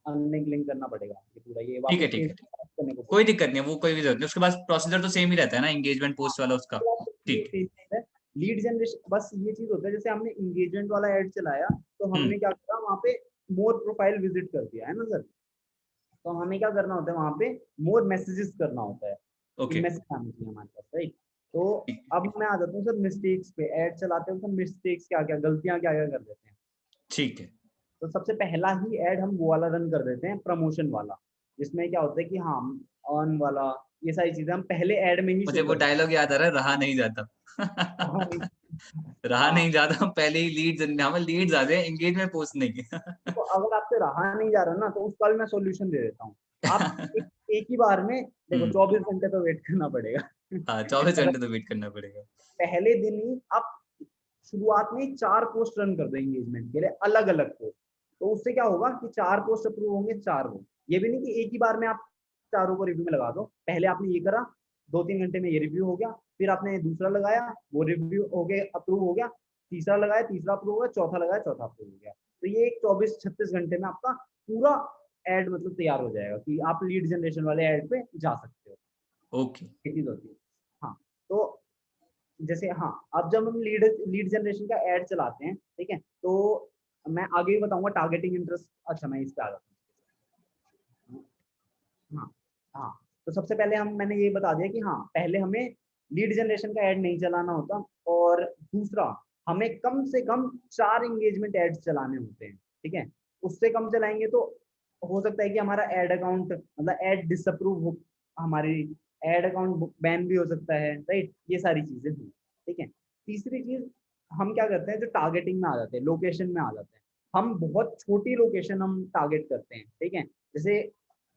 अनलिंक लिंक करना पड़ेगा ये पूरा, ये ठीक है वापस ठीक पेज है ठीक है। करने को कोई बोला। दिक्कत नहीं है, वो कोई भी जरूरत नहीं, उसके पास प्रोसीजर तो सेम ही रहता है ना एंगेजमेंट हाँ, पोस्ट वाला उसका। ये ठीक है। चीज है, लीड जनरेशन बस ये चीज होता है, जैसे हमने इंगेजमेंट वाला ऐड चलाया तो हम्म। हमने क्या करा वहाँ पे, मोर प्रोफाइल विजिट कर दिया है ना सर, तो हमें क्या करना होता है वहाँ पे, मोर मैसेजेस करना होता है कि ओके। मैसेज आने चाहिए हमारे पास, राइट। तो ठीक अब मैं आ जाता हूँ सर मिस्टेक्स पे, ऐड चलाते हैं तो मिस्टेक्स क्या क्या, गलतियां क्या क्या कर देते हैं। ठीक है। तो सबसे पहला ही ऐड हम वो वाला रन कर देते हैं, प्रमोशन वाला, जिसमें क्या होता है कि हाँ, ऑन वाला, ये सारी चीजें हम पहले ऐड में ही मुझे शो वो कर देते डायलॉग याद आ रहा है, रहा नहीं जाता। हैं। हाँ रहा हाँ, नहीं जाता, पहले ही लीड्स, हमें लीड्स आ जाए एंगेजमेंट पोस्ट नहीं। तो अगर आपसे रहा नहीं जा रहा ना, तो उसका भी मैं सॉल्यूशन दे देता हूँ। आप एक ही बार में देखो, हम्म। 24 घंटे तो वेट करना पड़ेगा। हाँ 24 अगर घंटे तो वेट करना पड़ेगा। पहले दिन ही आप शुरुआत में ही 4 पोस्ट रन कर दो एंगेजमेंट के लिए, अलग अलग पोस्ट, तो उससे क्या होगा कि 4 पोस्ट अप्रूव होंगे, 4 वो, ये भी नहीं कि एक ही बार में आप चारों को रिव्यू में लगा दो। पहले आपने ये करा, 2-3 घंटे में ये रिव्यू हो गया, फिर आपने दूसरा लगाया, वो रिव्यू हो गया, अप्रूव हो गया, तीसरा लगाया, तीसरा अप्रूव हो गया, चौथा लगाया, चौथा अप्रूव हो गया। तो ये एक 24-36 घंटे में आपका पूरा एड मतलब तैयार हो जाएगा कि आप लीड जनरेशन वाले एड पे जा सकते हो। ओके। ये चीज होती है। हाँ, तो जैसे हाँ, अब जब हम लीड लीड जनरेशन का एड चलाते हैं, ठीक है, तो मैं आगे भी बताऊंगा टारगेटिंग इंटरेस्ट। अच्छा, मैं इस पे आ जाता हूँ। हाँ हाँ, तो सबसे पहले हम मैंने ये बता दिया कि हाँ, पहले हमें लीड जनरेशन का एड नहीं चलाना होता, और दूसरा, हमें कम से कम 4 एंगेजमेंट एड्स चलाने होते हैं, ठीक है। उससे कम चलाएंगे तो हो सकता है कि हमारा एड अकाउंट मतलब एड डिसअप्रूव हो, हमारी एड अकाउंट बैन भी हो सकता है, राइट, ये सारी चीजें हुई, ठीक है। तीसरी चीज, हम क्या करते हैं, जो टारगेटिंग में आ जाते हैं, लोकेशन में आ जाते हैं, हम बहुत छोटी लोकेशन हम टारगेट करते हैं, ठीक है। जैसे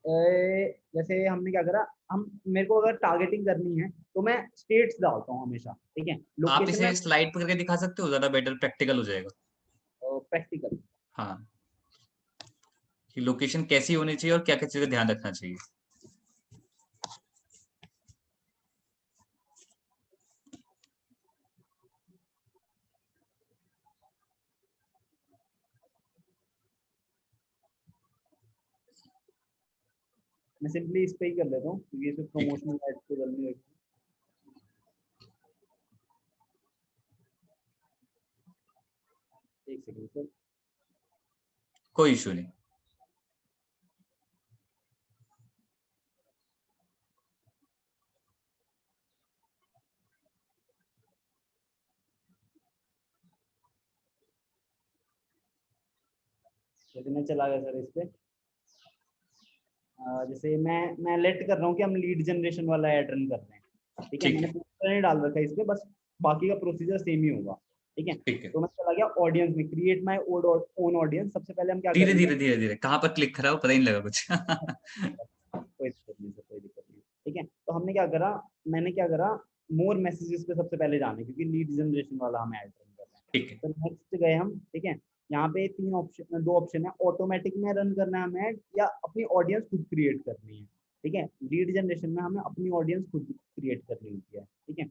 जैसे हमने क्या करा, हम मेरे को अगर टारगेटिंग करनी है तो मैं स्टेट्स डालता हूँ हमेशा, ठीक है, आप लोकेशन में इसे स्लाइड पर करके दिखा सकते हो, ज्यादा बेटर प्रैक्टिकल हो जाएगा। प्रैक्टिकल। हाँ, कि लोकेशन कैसी होनी चाहिए और क्या क्या चीजें ध्यान रखना चाहिए। मैं सिंपली इस पे ही कर लेता हूँ क्योंकि इसमें ठीक है, प्रमोशनल एड्स को जल्दी रखी। एक सेकंड सर। कोई इशू नहीं। जैसे मैं चला गया सर इस पे, जैसे मैं लेट कर रहा हूँ कि हम लीड जनरेशन वाला एड रन कर रहे हैं, ठीक है, ठीक मैंने है पूरा नहीं डाल रखा है इस पे, बस बाकी का प्रोसीजर सेम ही होगा, ठीक है। ठीक है। तो मैं चला गया ऑडियंस में, क्रिएट माय ओन ऑडियंस। सबसे पहले हम क्या धीरे करेंगे, धीरे धीरे धीरे कहाँ पर क्लिक करा हो पता ही नहीं लगा कुछ। कोई दिक्कत नहीं सर, कोई दिक्कत नहीं, ठीक है। तो हमने क्या करा, मैंने क्या करा, मोर मैसेजेस पे सबसे पहले जाने, क्योंकि लीड जनरेशन वाला हम ऐड रन कर रहे हैं। ठीक है। तो नेक्स्ट गए हम, ठीक है, यहाँ पे 3 ऑप्शन, 2 ऑप्शन है, ऑटोमेटिक में रन करना है हमें ऐड, या अपनी ऑडियंस खुद क्रिएट करनी है, ठीक है। लीड जनरेशन में हमें अपनी ऑडियंस खुद क्रिएट करनी होती है, ठीक है।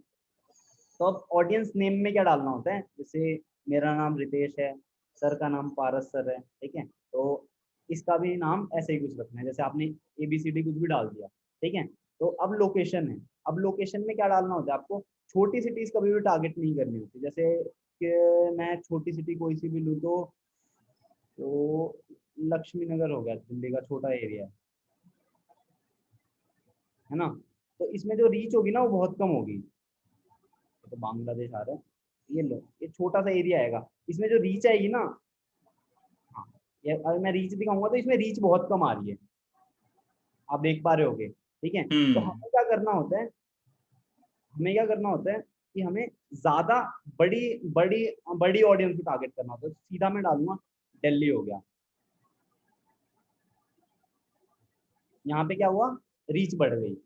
तो अब ऑडियंस नेम में क्या डालना होता है, जैसे मेरा नाम रितेश है, सर का नाम पारस सर है, ठीक है, तो इसका भी नाम ऐसे ही कुछ रखना है, जैसे आपने ABCD कुछ भी डाल दिया, ठीक है। तो अब लोकेशन है, अब लोकेशन में क्या डालना होता है आपको, छोटी सिटीज कभी भी टारगेट नहीं करनी होती, जैसे कि मैं छोटी सिटी कोई सी भी लूँ तो लक्ष्मी नगर हो गया, दिल्ली का छोटा एरिया है ना। तो इसमें जो रीच होगी ना वो बहुत कम होगी। तो बांग्लादेश आ रहा है, ये लो, ये छोटा सा एरिया आएगा, इसमें जो रीच आएगी ना, हाँ, ये अगर मैं रीच दिखाऊंगा तो इसमें रीच बहुत कम आ रही है, आप देख पा रहे होगे, ठीक है। तो हम्म। हमें क्या करना होता है, हमें क्या करना होता है कि हमें ज्यादा बड़ी बड़ी बड़ी ऑडियंस को टारगेट करना होता है। तो सीधा मैं डालूंगा दिल्ली हो गया, यहाँ पे क्या हुआ, रीच बढ़ गई,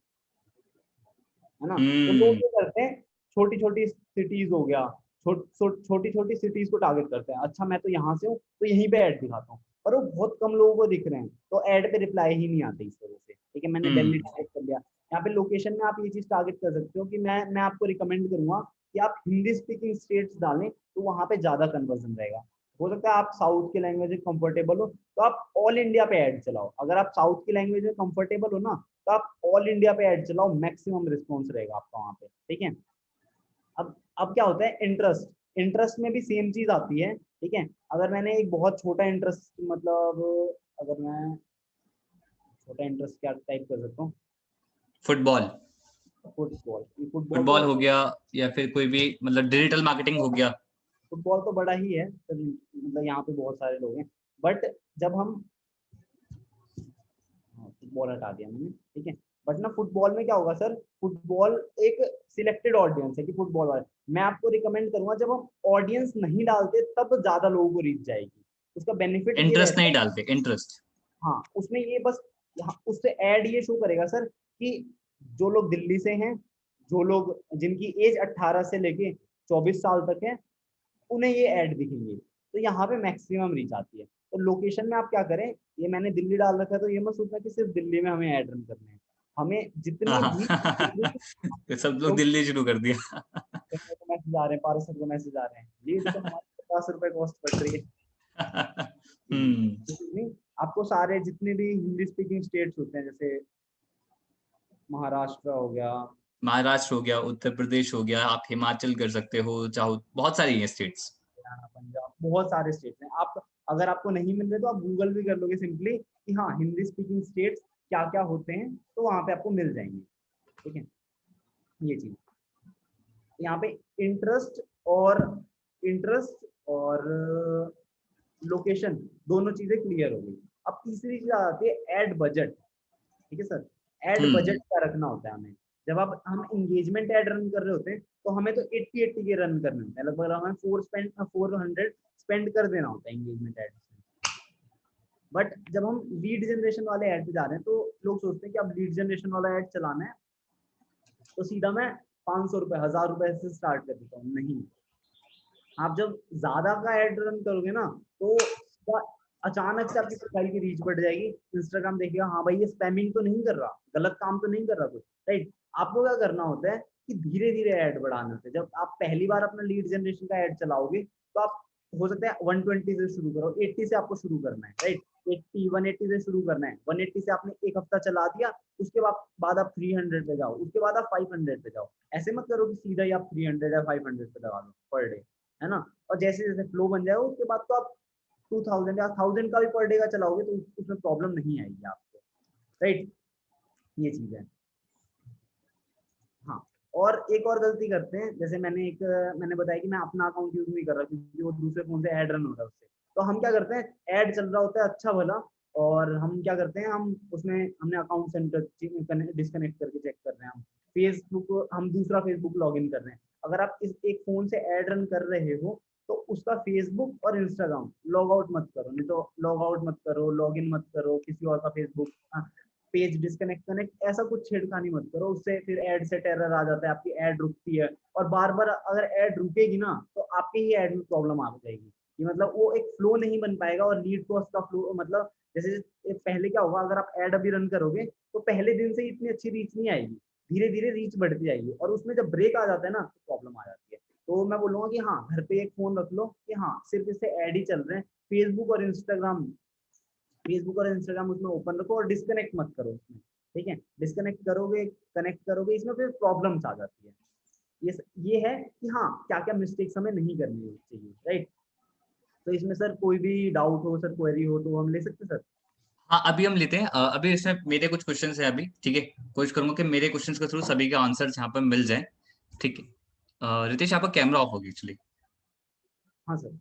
है ना। तो लोग हम्म। क्या करते हैं, छोटी छोटी सिटीज हो गया, छोटी छोटी सिटीज को टारगेट करते हैं, अच्छा मैं तो यहाँ से हूँ तो यहीं पे ऐड दिखाता हूँ, पर वो बहुत कम लोगों को दिख रहे हैं, तो ऐड पे रिप्लाई ही नहीं आते इस वजह से, ठीक है। मैंने दिल्ली हम्म। टारगेट कर लिया। यहाँ पे लोकेशन में आप ये चीज टारगेट कर सकते हो कि मैं आपको रिकमेंड करूंगा कि आप हिंदी स्पीकिंग स्टेट्स डालें, तो वहां पे ज्यादा कन्वर्जन रहेगा। हो सकता है आप साउथ की लैंग्वेज में कंफर्टेबल हो तो आप ऑल इंडिया पे ऐड चलाओ, अगर आप साउथ की लैंग्वेज में कंफर्टेबल हो ना तो आप ऑल इंडिया पे ऐड चलाओ, मैक्सिमम रिस्पॉन्स रहेगा आपका वहाँ पे, ठीक है। अब क्या होता है, इंटरेस्ट, इंटरेस्ट में भी सेम चीज आती है, ठीक है। अगर मैंने एक बहुत छोटा इंटरेस्ट, मतलब अगर मैं छोटा इंटरेस्ट क्या टाइप कर सकता हूँ, फुटबॉल। फुटबॉल, फुटबॉल फुटबॉल तो, हो गया, या फिर कोई भी मतलब डिजिटल मार्केटिंग हो गया। फुटबॉल तो बड़ा ही है तो मतलब यहाँ पे बहुत सारे लोग हैं, बट जब हम, हाँ, फुटबॉल हटा दिया मैंने, ठीक है। बट ना फुटबॉल में क्या होगा सर, फुटबॉल एक सिलेक्टेड ऑडियंस है कि फुटबॉल वाले, मैं आपको रिकमेंड करूंगा जब हम ऑडियंस नहीं डालते तब ज्यादा लोगों को रीच जाएगी, उसका बेनिफिट ये इंटरेस्ट रहता नहीं है। डालते, इंटरेस्ट। हाँ, उसमें ये बस, यहाँ उससे ऐड ये शो करेगा सर कि जो लोग दिल्ली से हैं, जो लोग जिनकी एज 18 से लेके 24 साल तक है, उन्हें ये ऐड दिखेंगे, तो यहाँ पे मैक्सिमम रीच आती है। तो लोकेशन में आप क्या करें, ये मैंने दिल्ली डाल रखा है तो ये मत सोचना कि सिर्फ दिल्ली में हमें ऐड रन करने हैं, हमें जितने हाँ। भी दिल्ली के तो सब लोग लोग, दिल्ली शुरू कर दिया। को मैसेज आ रहे हैं, पारस सर को मैसेज आ रहे हैं, ये तो हमारे 50 रुपए कॉस्ट पड़ रही है। हम्म। नहीं, आपको सारे जितने भी हिंदी स्पीकिंग स्टेट्स होते हैं, जैसे महाराष्ट्र हो गया, महाराष्ट्र हो गया, उत्तर प्रदेश हो गया, आप हिमाचल कर सकते हो, चाहो बहुत सारी हैं स्टेट्स। हरियाणा, पंजाब, बहुत सारे स्टेट्स हैं। आप अगर आपको नहीं मिल रहे तो आप गूगल भी कर लोगे सिंपली कि हाँ हिंदी स्पीकिंग स्टेट्स क्या क्या होते हैं, तो वहां पे आपको मिल जाएंगे, ठीक है। ये चीज यहाँ पे, इंटरेस्ट और इंटरेस्ट और लोकेशन, दोनों चीजें क्लियर हो गई। अब तीसरी चीज आ जाती है एड बजट, ठीक है सर। एड हम्म। बजट क्या रखना होता है हमें, जब आप हम इंगेजमेंट एड रन कर रहे होते हैं तो हमें तो 80-80 के रन करने होते हैं, लगभग हमें 400 स्पेंड कर देना होता है इंगेजमेंट एड। बट जब हम लीड जनरेशन वाले ऐड पे जा रहे हैं तो लोग सोचते हैं कि अब लीड जनरेशन वाला ऐड चलाना है तो सीधा मैं 500 रुपए 1000 रुपए से स्टार्ट कर देता हूँ, नहीं। आप जब ज्यादा का एड रन करोगे ना तो अचानक से आपकी प्रोफाइल की रीच बढ़ जाएगी, इंस्टाग्राम देखेगा हाँ भाई ये स्पैमिंग तो नहीं कर रहा, गलत काम तो नहीं कर रहा कुछ, राइट। आपको क्या करना होता है कि धीरे धीरे ऐड बढ़ाने होते हैं। जब आप पहली बार अपना लीड जनरेशन का ऐड चलाओगे तो आप, हो सकता है 120 से शुरू करो, 80 से आपको शुरू करना है, राइट। 180 से शुरू करना है, 180 से आपने एक हफ्ता चला दिया, उसके बाद आप 300 पे जाओ, उसके बाद आप 500 पे जाओ। ऐसे मत करो कि सीधा ही आप 300 या 500 पे दबा दो पर डे, है ना। और जैसे जैसे फ्लो बन जाएगा उसके बाद तो आप 2000 या 1000 का भी पर डे का चलाओगे तो उसमें प्रॉब्लम नहीं आएगी आपको, राइट। ये चीज है। हाँ, और एक और गलती करते हैं, जैसे मैंने बताया कि मैं अपना अकाउंट यूज नहीं कर रहा क्योंकि वो दूसरे फोन से ऐड रन हो रहा है उससे, तो हम क्या करते हैं, ऐड चल रहा होता है अच्छा भला, और हम क्या करते हैं, हम उसमें हमने अकाउंट सेंटर डिस्कनेक्ट करके चेक कर रहे हैं, हम फेसबुक, हम दूसरा फेसबुक लॉग इन कर रहे हैं। अगर आप इस एक फोन से ऐड रन कर रहे हो तो उसका फेसबुक और इंस्टाग्राम लॉग आउट मत करो, नहीं तो लॉग आउट मत करो, लॉग इन मत करो किसी और का फेसबुक पेज डिस्कनेक्ट कनेक्ट, ऐसा कुछ छेड़खानी मत करो, उससे फिर ऐड से टेरर आ जाता है, आपकी ऐड रुकती है, और बार बार अगर ऐड रुकेगी ना तो आपके ही ऐड में प्रॉब्लम आ जाएगी, कि मतलब वो एक फ्लो नहीं बन पाएगा, और लीड कॉस्ट का फ्लो, मतलब जैसे पहले क्या होगा, अगर आप ऐड अभी रन करोगे तो पहले दिन से इतनी अच्छी रीच नहीं आएगी, धीरे धीरे रीच बढ़ती जाएगी, और उसमें जब ब्रेक आ जाता है ना तो प्रॉब्लम आ जाती है। तो मैं बोलूंगा कि हाँ, घर पे एक फोन रख लो कि हाँ सिर्फ इससे ऐड ही चल रहे हैं, फेसबुक और इंस्टाग्राम उसमें ओपन रखो और डिस्कनेक्ट मत करो उसमें, ठीक है। डिस्कनेक्ट करोगे, कनेक्ट करोगे, इसमें फिर प्रॉब्लम्स आ जाती है। ये है कि हाँ क्या क्या मिस्टेक्स हमें नहीं करनी चाहिए, राइट। तो इसमें सर कोई भी डाउट हो सर, क्वेरी हो तो हम ले सकते हैं सर। हाँ अभी हम लेते हैं। अभी इसमें मेरे कुछ क्वेश्चन है अभी, ठीक है। कोशिश करूंगा कि मेरे क्वेश्चन के थ्रू सभी के आंसर यहाँ पर मिल जाए, ठीक है। रितेश आपका कैमरा ऑफ होगी एक्चुअली। हाँ सर।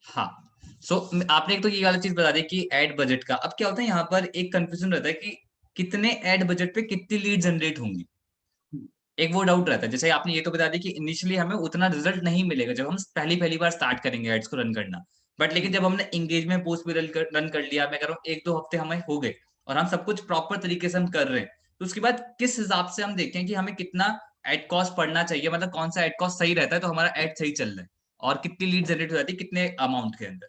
हाँ। सो आपने एक तो ये वाली चीज बता दी कि एड बजट का। अब क्या होता है यहाँ पर एक कंफ्यूजन रहता है कि कितने एड बजट पे कितनी लीड जनरेट होंगी। हम्म, एक वो डाउट रहता है। जैसे आपने ये तो बता दी कि इनिशियली हमें उतना रिजल्ट नहीं मिलेगा जब हम पहली पहली बार स्टार्ट करेंगे एड्स को रन करना। बट लेकिन हम्म, जब हमने एंगेजमेंट पोस्ट भी रन कर लिया, मैं कह रहा हूँ 1-2 हफ्ते हमें हो गए और हम सब कुछ प्रॉपर तरीके से हम कर रहे हैं, तो उसके बाद किस हिसाब से हम देखें कि हमें कितना एड कॉस्ट पड़ना चाहिए, मतलब कौन सा एड कॉस्ट सही रहता है तो हमारा एड सही चल रहा है, और कितनी लीड जनरेट हो जाती है कितने अमाउंट के अंदर।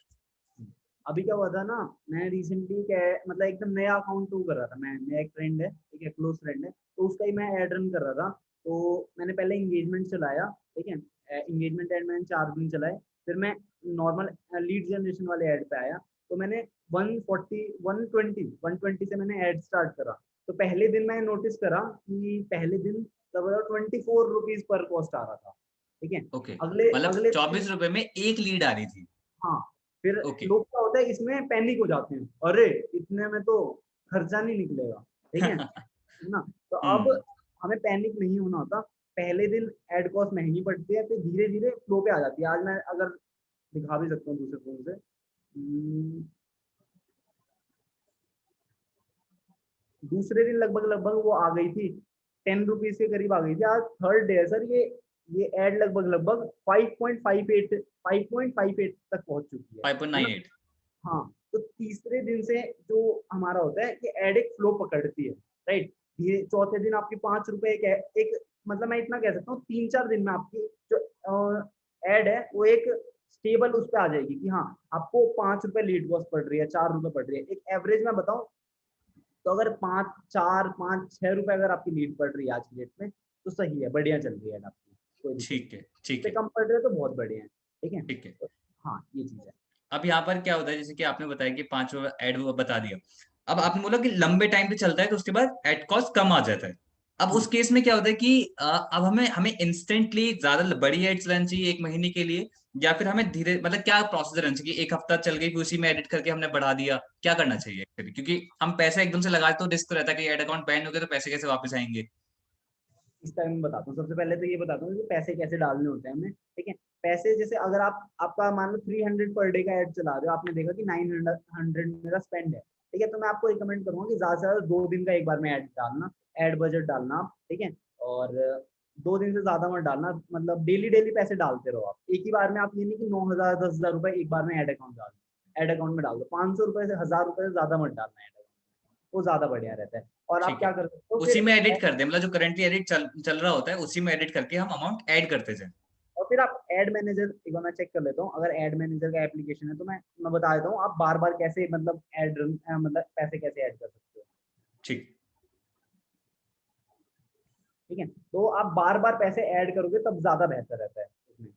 हम्म। अभी क्या हुआ था ना, मैं रिसेंटली क्या मतलब एकदम नया अकाउंट टू कर रहा था। मैं, मेरा एक फ्रेंड है, एक क्लोज फ्रेंड है, तो उसका ही मैं एड रन कर रहा था। तो मैंने पहले एंगेजमेंट चलाया, ठीक है। एंगेजमेंट एड मैंने 4 दिन चलाए। फिर मैं नॉर्मल लीड जनरेशन वाले एड पे आया। तो मैंने 140 120 से मैंने एड स्टार्ट करा। तो पहले दिन मैंने नोटिस करा कि पहले दिन लगभग 24 रुपीज पर पोस्ट आ रहा था, ठीक है। ओके, अगले मतलब अगले 24 रुपए में एक लीड आ रही थी। हाँ, फिर ओके। लोग क्या होता है इसमें पैनिक हो जाते हैं, अरे इतने में तो खर्चा नहीं निकलेगा, ठीक है ना। तो अब हम्म। हमें पैनिक नहीं होना होता। पहले दिन एड कॉस्ट महंगी पड़ती है, फिर धीरे धीरे फ्लो पे आ जाती है। आज मैं अगर दिखा भी सकता हूँ दूसरे फोन से। दूसरे दिन लगभग लगभग वो आ गई थी, 10 रुपीज के करीब आ गई थी। आज थर्ड डे है सर, ये एड लगभग लगभग 5.58 तक पहुंच चुकी फाइव है ना। 5.98। हाँ, तो तीसरे दिन से जो हमारा होता है कि एड एक फ्लो पकड़ती है, राइट। ये चौथे दिन आपकी 5 रुपए एक मतलब मैं इतना कह सकता हूँ 3-4 दिन में आपकी जो एड है वो एक स्टेबल उस पर आ जाएगी कि हाँ आपको 5 रुपए लीड कॉस्ट पड़ रही है, 4 रुपए पड़ रही है। एक एवरेज में बताऊं तो अगर 5, 4, 5, 6 रुपए अगर आपकी लीड पड़ रही है आज की डेट में तो सही है, बढ़िया चल रही है एड आपकी, कोई दिक्कत ठीक नहीं। है, ठीक इससे है, कम पड़ रहे है तो बहुत बढ़िया है, ठीक है। ठीक है। तो हाँ, ये चीज है। अब यहाँ पर क्या होता है, जैसे कि आपने बताया कि 5 एड वो बता दिया। अब आपने बोला कि लंबे टाइम पे चलता है तो उसके बाद एड कॉस्ट कम आ जाता है। अब उस हाँ, केस में क्या होता है कि अब हमें हमें इंस्टेंटली ज्यादा बड़ी एड्स लानी चाहिए 1 महीने के लिए, या फिर हमें धीरे, मतलब क्या प्रोसीजर रहना चाहिए कि 1 हफ्ता चल गई फिर उसी में एडिट करके हमने बढ़ा दिया, क्या करना चाहिए एक्चुअली, क्योंकि हम पैसे एकदम से लगाते तो रिस्क रहता है कि एड अकाउंट बैन हो गया तो पैसे कैसे वापस आएंगे। इस टाइम में बताता हूँ। सबसे पहले तो ये बताता हूँ कि पैसे कैसे डालने होते हैं हमें, ठीक है। पैसे जैसे अगर आप आपका मान लो 300 पर डे का एड चला रहे हो, आपने देखा कि 900 मेरा स्पेंड है, ठीक है। तो मैं आपको रिकमेंड करूंगा कि ज्यादा से ज्यादा 2 दिन का एक बार में एड डालना, एड बजट डालना आप, ठीक है। और 2 दिन से ज्यादा मत डालना, मतलब डेली डेली पैसे डालते रहो आप। एक ही बार में आप ये नहीं कि 9,000 10,000 रुपए एक बार में एड अकाउंट डाल दो, एड अकाउंट में डाल दो। 500 रुपए से 1,000 रुपए से ज्यादा मत डालना एड अकाउंट, वो ज्यादा बढ़िया रहता है। और आप ठीक है, क्या कर सकते हो उसी फिर, में एडिट कर दे, मतलब जो करंटली एडिट चल रहा होता है उसी में एडिट करके हम अमाउंट ऐड करते जाए। और फिर आप एड मैनेजर एक बार मैं चेक कर लेता हूँ। अगर एड मैनेजर का एप्लीकेशन है तो मैं बता देता हूँ आप बार बार कैसे मतलब मतलब पैसे कैसे ऐड कर सकते हो, ठीक। ठीक है। तो आप बार बार पैसे ऐड करोगे तब ज्यादा बेहतर रहता है उसमें।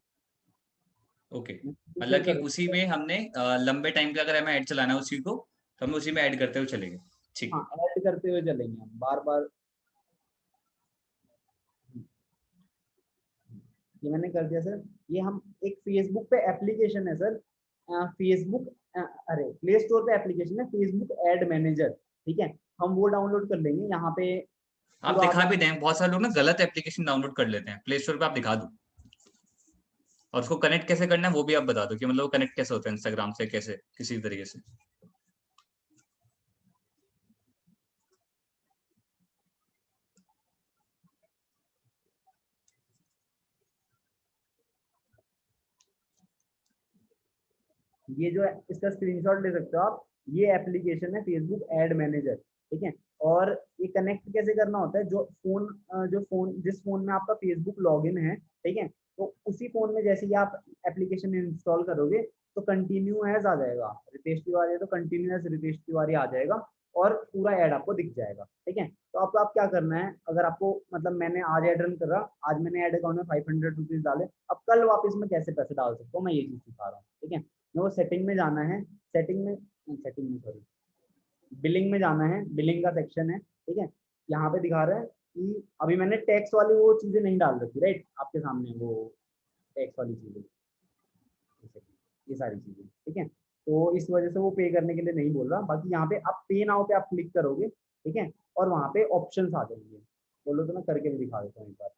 ओके, शेयर मतलब कि कर उसी देता हूँ। में हमने लंबे टाइम के अगर हमें ऐड चलाना है उसी को, तो हमें उसी में ऐड करते हुए चलेंगे। ठीक हाँ, है। ऐड करते हुए चलेंगे हम बार बार। ये मैंने कर दिया सर। ये हम एक फेसबुक पे एप्लीकेशन है सर, फेसबुक, अरे प्ले स्टोर पे एप्लीकेशन है फेसबुक एड मैनेजर, ठीक है। हम वो डाउनलोड कर लेंगे यहाँ पे आप पूरा दिखा आपका। भी दें, बहुत सारे लोग ना गलत एप्लीकेशन डाउनलोड कर लेते हैं, प्ले स्टोर पे आप दिखा दो। और उसको कनेक्ट कैसे करना है वो भी आप बता दो कि मतलब कनेक्ट कैसे होता है इंस्टाग्राम से, कैसे किसी तरीके से। ये जो है इसका स्क्रीनशॉट ले सकते हो आप। ये एप्लीकेशन है फेसबुक एड मैनेजर, ठीक है। और ये कनेक्ट कैसे करना होता है, जो फोन जिस फोन में आपका फेसबुक लॉगिन है, ठीक है। तो उसी फोन में जैसे ही आप एप्लीकेशन इंस्टॉल करोगे तो कंटिन्यू एज आ जाएगा, रितेश तिवारी है तो कंटिन्यू एज रितेश तिवारी आ जाएगा और पूरा ऐड आपको दिख जाएगा, ठीक है। तो आपको आप क्या करना है, अगर आपको मतलब मैंने आज ऐड रन कर रहा, आज मैंने ऐड अकाउंट में 500 रुपीज डाले, अब कल वापस में कैसे पैसे डाल सकता हूँ मैं, ये चीज सिखा रहा हूँ, ठीक है। वो सेटिंग में जाना है, सेटिंग में सॉरी, बिलिंग में जाना है, बिलिंग का सेक्शन है, ठीक है। यहाँ पे दिखा रहा है कि अभी मैंने टैक्स वाली वो चीजें नहीं डाल रखी, राइट, आपके सामने वो टैक्स वाली चीजें, ये सारी चीजें, ठीक है। तो इस वजह से वो पे करने के लिए नहीं बोल रहा। बाकी यहाँ पे आप पे नाउ पे आप क्लिक करोगे, ठीक है, और वहाँ पे ऑप्शंस आ जाएंगे। बोलो तो मैं करके भी दिखा देता हूँ एक बार।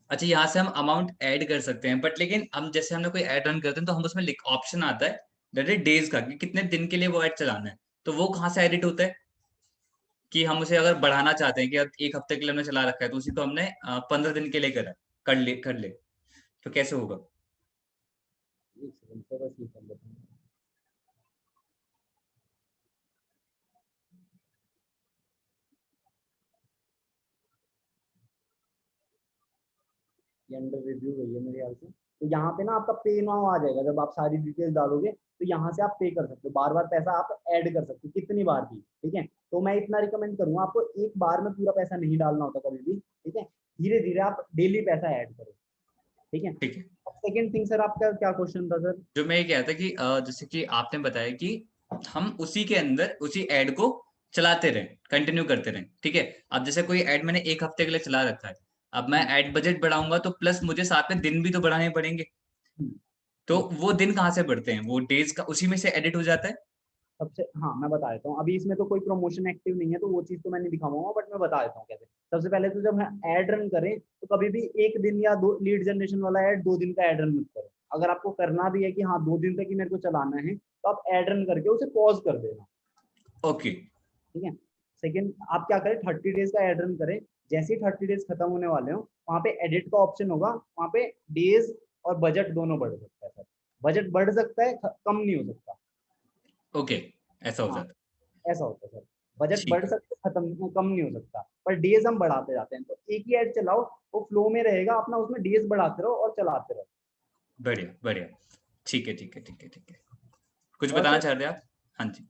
अच्छा, यहाँ से हम अमाउंट ऐड कर सकते हैं, बट लेकिन हम जैसे हमने कोई ऐड रन करते हैं तो हम उसमें ऑप्शन आता है दैट इज डेज का, कि कितने दिन के लिए वो ऐड चलाना है। तो वो कहाँ से एडिट होता है कि हम उसे अगर बढ़ाना चाहते हैं कि अब 1 हफ्ते के लिए हमने चला रखा है तो उसी को हमने 15 दिन के लिए करा, कर ले तो कैसे होगा? एक सेकंड तो बस ये कर लेता हूँ। ये अंडर रिव्यू गई है मेरे ख्याल से। तो यहाँ पे ना आपका पे नाउ आ जाएगा। जब आप सारी डिटेल्स डालोगे तो यहाँ से आप पे कर सकते हो, बार बार पैसा आप ऐड कर सकते हो कितनी बार भी, ठीक है। तो मैं इतना रिकमेंड करूंगा आपको, एक बार में पूरा पैसा नहीं डालना होता कभी भी, ठीक है। धीरे धीरे आप डेली पैसा ऐड करो, ठीक है। ठीक है। सेकेंड थिंग सर, आपका क्या क्वेश्चन था सर? जो मैं ये कह रहा था कि जैसे कि आपने बताया कि हम उसी के अंदर उसी ऐड को चलाते रहें, कंटिन्यू करते रहें, ठीक है। अब जैसे कोई ऐड मैंने 1 हफ्ते के लिए चला रखा है, अब मैं हम्म, ऐड बजट बढ़ाऊंगा तो प्लस मुझे साथ में दिन भी तो बढ़ाने पड़ेंगे। हम्म, तो हम्म। वो दिन कहाँ से बढ़ते हैं? वो डेज का उसी में से एडिट हो जाता है। सबसे, हाँ मैं बता देता हूँ। अभी इसमें तो कोई प्रमोशन एक्टिव नहीं है तो वो चीज़ तो मैं नहीं दिखाऊंगा, बट मैं बता देता हूँ कैसे। सबसे पहले तो जब हम ऐड रन करें तो कभी भी एक दिन या दो लीड जनरेशन वाला ऐड 2 दिन का ऐड रन मत करो। अगर आपको करना भी है कि हाँ 2 दिन तक ही मेरे को चलाना है, तो आप ऐड रन करके उसे पॉज कर देना, ओके। ठीक है। सेकंड, आप क्या करें, 30 डेज का ऐड रन करें। जैसे ही 30 डेज खत्म होने वाले हो, वहाँ पे एडिट का ऑप्शन होगा, वहाँ पे डेज और बजट दोनों बढ़ सकता है सर। बजट बढ़ सकता है, कम नहीं हो सकता। ओके, ऐसा हो हाँ, जाता ऐसा होता है सर। बजट है। ठीक बढ़ है। सकता है, खत्म कम नहीं हो सकता, पर डेज हम बढ़ाते जाते हैं। तो एक ही ऐड चलाओ, वो फ्लो में रहेगा अपना, उसमें डेज बढ़ाते रहो और चलाते रहो। बढ़िया बढ़िया। ठीक है ठीक है ठीक है ठीक है। कुछ और बताना सर, चाह रहे हैं आप? हाँ जी।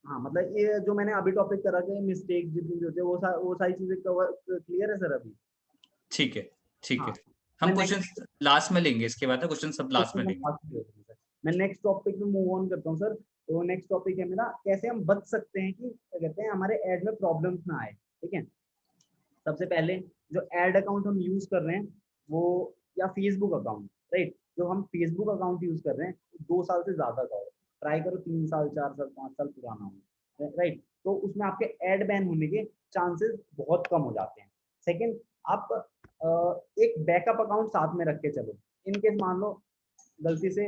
हाँ मतलब ये जो मैंने अभी टॉपिक करा के मिस्टेक जितनी भी होती है वो सारी चीजें कवर क्लियर है सर अभी? ठीक है ठीक है। हाँ। हम मैं क्वेश्चन नेक्स्ट लास्ट में लेंगे, इसके बाद क्वेश्चन सब लास्ट क्वेश्चन में में लेंगे। पास कर देता हूँ सर। मैं नेक्स्ट टॉपिक में मूव ऑन करता हूँ सर। तो नेक्स्ट टॉपिक है मेरा, कैसे हम बच सकते हैं कि क्या कहते हैं हमारे ऐड में प्रॉब्लम्स ना आए, ठीक है। सबसे पहले, जो एड अकाउंट हम यूज कर रहे हैं वो, या फेसबुक अकाउंट, राइट, जो हम फेसबुक अकाउंट यूज कर रहे हैं 2 साल से ज्यादा का हो। ट्राई करो 3 साल, 4 साल, 5 साल पुराना हो, राइट। तो उसमें आपके एड बैन होने के चांसेस बहुत कम हो जाते हैं। सेकेंड, आप एक बैकअप अकाउंट साथ में रख के चलो। इनकेस मान लो गलती से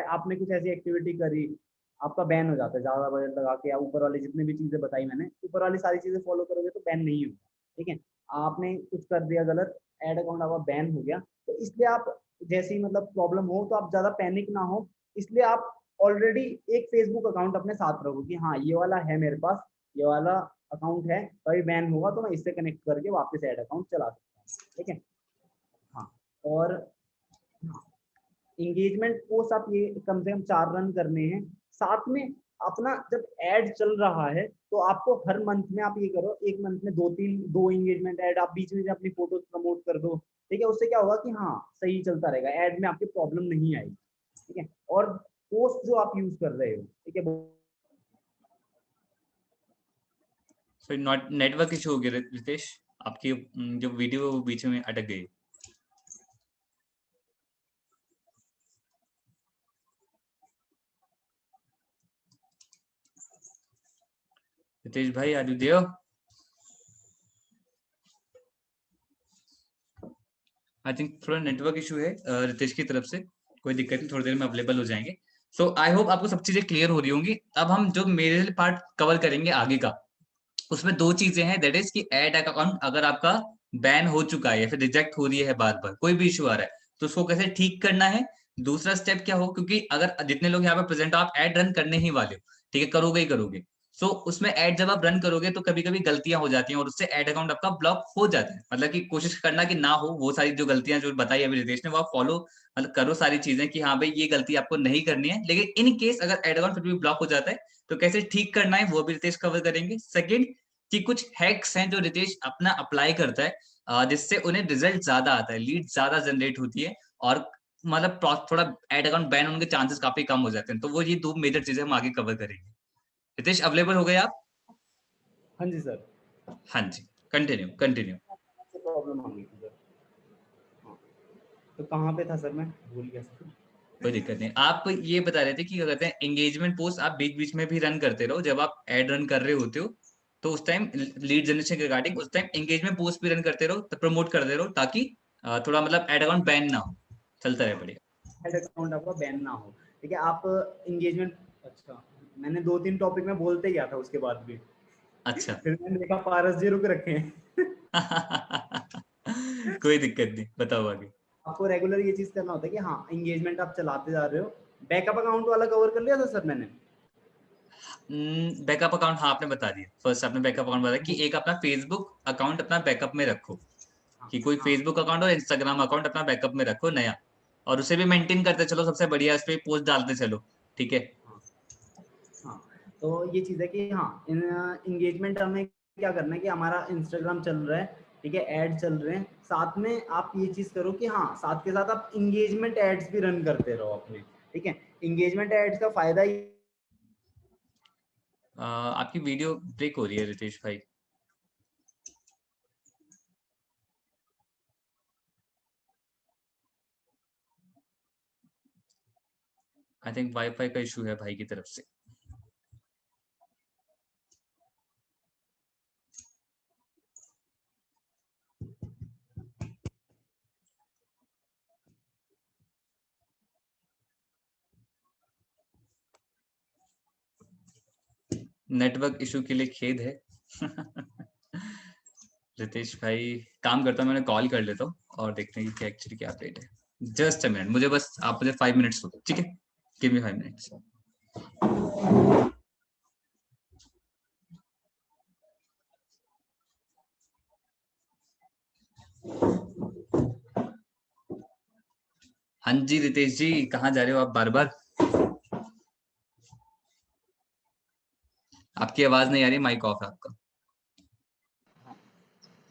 आपने कुछ ऐसी एक्टिविटी करी, आपका बैन हो जाता है ज्यादा बजट लगा के, या ऊपर वाली जितनी भी चीजें बताई मैंने, ऊपर वाली सारी चीजें फॉलो करोगे तो बैन नहीं होगा, ठीक है। आपने कुछ कर दिया गलत, एड अकाउंट आपका बैन हो गया, तो इसलिए आप, जैसे ही मतलब प्रॉब्लम हो तो आप ज्यादा पैनिक ना हो। इसलिए आप ऑलरेडी एक फेसबुक अकाउंट अपने साथ रखो कि हाँ ये वाला है मेरे पास, ये वाला अकाउंट है, कभी बैन होगा तो मैं इससे कनेक्ट करके वापस एड अकाउंट चला सकता हूँ, ठीक है। हाँ। और हाँ, इंगेजमेंट पोस्ट आप ये कम से कम 4 रन करने हैं साथ में। अपना जब एड चल रहा है तो आपको हर मंथ में आप ये करो, एक मंथ में दो इंगेजमेंट ऐड आप बीच में अपनी फोटोज प्रमोट कर दो, ठीक है। उससे क्या होगा कि हाँ सही चलता रहेगा, ऐड में आपकी प्रॉब्लम नहीं आएगी, ठीक है। और पोस्ट जो आप यूज कर रहे हो, ठीक है, सो नॉट नेटवर्क इशू हो गया रितेश, आपकी जो वीडियो बीच में अटक गई। रितेश भाई, are you there? I think थोड़ा नेटवर्क इशू है रितेश की तरफ से। कोई दिक्कत नहीं, थोड़ी देर में अवेलेबल हो जाएंगे। सो आई होप आपको सब चीजें क्लियर हो रही होंगी। अब हम जो मेरे पार्ट कवर करेंगे आगे का, उसमें दो चीजें हैं, दैट इज कि एड अकाउंट अगर आपका बैन हो चुका है या फिर रिजेक्ट हो रही है, बार बार कोई भी इशू आ रहा है, तो उसको कैसे ठीक करना है। दूसरा स्टेप क्या हो, क्योंकि अगर जितने लोग यहाँ पे प्रेजेंट हो, आप एड रन करने ही वाले हो, ठीक है, करोगे ही करोगे। सो उसमें ऐड जब आप रन करोगे तो कभी कभी गलतियां हो जाती हैं और उससे ऐड अकाउंट आपका ब्लॉक हो जाता है। मतलब कि कोशिश करना कि ना हो वो सारी जो गलतियां जो बताई अभी रितेश ने, वो आप फॉलो मतलब करो सारी चीजें कि हाँ भाई ये गलती आपको नहीं करनी है। लेकिन इन केस अगर ऐड अकाउंट फिर भी ब्लॉक हो जाता है तो कैसे ठीक करना है वो भी रितेश कवर करेंगे। सेकंड, कि कुछ हैक्स हैं जो रितेश अपना अप्लाई करता है, जिससे उन्हें रिजल्ट ज्यादा आता है, लीड ज्यादा जनरेट होती है, और मतलब थोड़ा एड अकाउंट बैन होने के चांसेस काफी कम हो जाते हैं। तो वो ये दो मेजर चीजें हम आगे कवर करेंगे। रितेश अवेलेबल हो गए आप? हाँ जी सर। हाँ जी, कंटिन्यू कंटिन्यू। प्रॉब्लम आ गई थी सर। हाँ। तो कहाँ पे था सर, मैं भूल गया सर। कोई दिक्कत नहीं। आप ये बता रहे थे कि क्या कहते हैं, एंगेजमेंट पोस्ट आप बीच-बीच में भी रन करते रहो, जब आप एड रन कर रहे होते हो, तो उस टाइम लीड जनरेशन के रिगार्डिंग उस टाइम एंगेजमेंट पोस्ट भी रन करते रहो, तो प्रमोट करते रहो, ताकि थोड़ा मतलब एड अकाउंट बैन ना हो, चलता रहे बढ़िया। एड अकाउंट आपका बैन ना हो, ठीक है। आप एंगेजमेंट, अच्छा मैंने 2-3 टॉपिक में बोलते गया था उसके बाद भी। अच्छा। फिर मैंने देखा पारस जी रुक रखे हैं। कोई दिक्कत नहीं, बताओ आगे। आपको रेगुलर ये चीज करना होता है कि हाँ एंगेजमेंट आप चलाते जा रहे हो। बैकअप अकाउंट वाला कवर कर लिया था सर मैंने। बैकअप अकाउंट, हाँ आपने बता दिया। फर्स्ट आपने बैकअप अकाउंट बताया कि एक अपना फेसबुक अकाउंट अपना बैकअप में रखो, हाँ कि कोई हाँ फेसबुक अकाउंट और इंस्टाग्राम अकाउंट अपना बैकअप में रखो नया, और उसे भी मेंटेन करते चलो, सबसे बढ़िया उस पे पोस्ट डालते चलो, ठीक है। हाँ हाँ। तो ये चीज़ है कि हाँ इंगेजमेंट हमें क्या करना है कि हमारा इंस्टाग्राम चल रहा है, ठीक है, ऐड चल रहे हैं, साथ में आप ये चीज़ करो कि हाँ साथ के साथ आप इंगेजमेंट एड्स भी रन करते रहो अपने, ठीक है। इंगेजमेंट एड्स का फायदा ये, आपकी वीडियो ब्रेक हो रही है रितेश भाई। आई थिंक वाईफाई का इशू है भाई की तरफ से। नेटवर्क इशू के लिए खेद है। रितेश भाई, काम करता हूँ, मैंने कॉल कर लेता हूँ और देखते हैं कि क्या एक्चुअली क्या अपडेट है। जस्ट अ मिनट, मुझे बस आप मुझे 5 मिनट्स दो, ठीक है। Give me 5 minutes. हाँ जी रितेश जी, कहाँ जा रहे हो आप बार बार? आपकी आवाज नहीं आ रही, माइक ऑफ है आपका।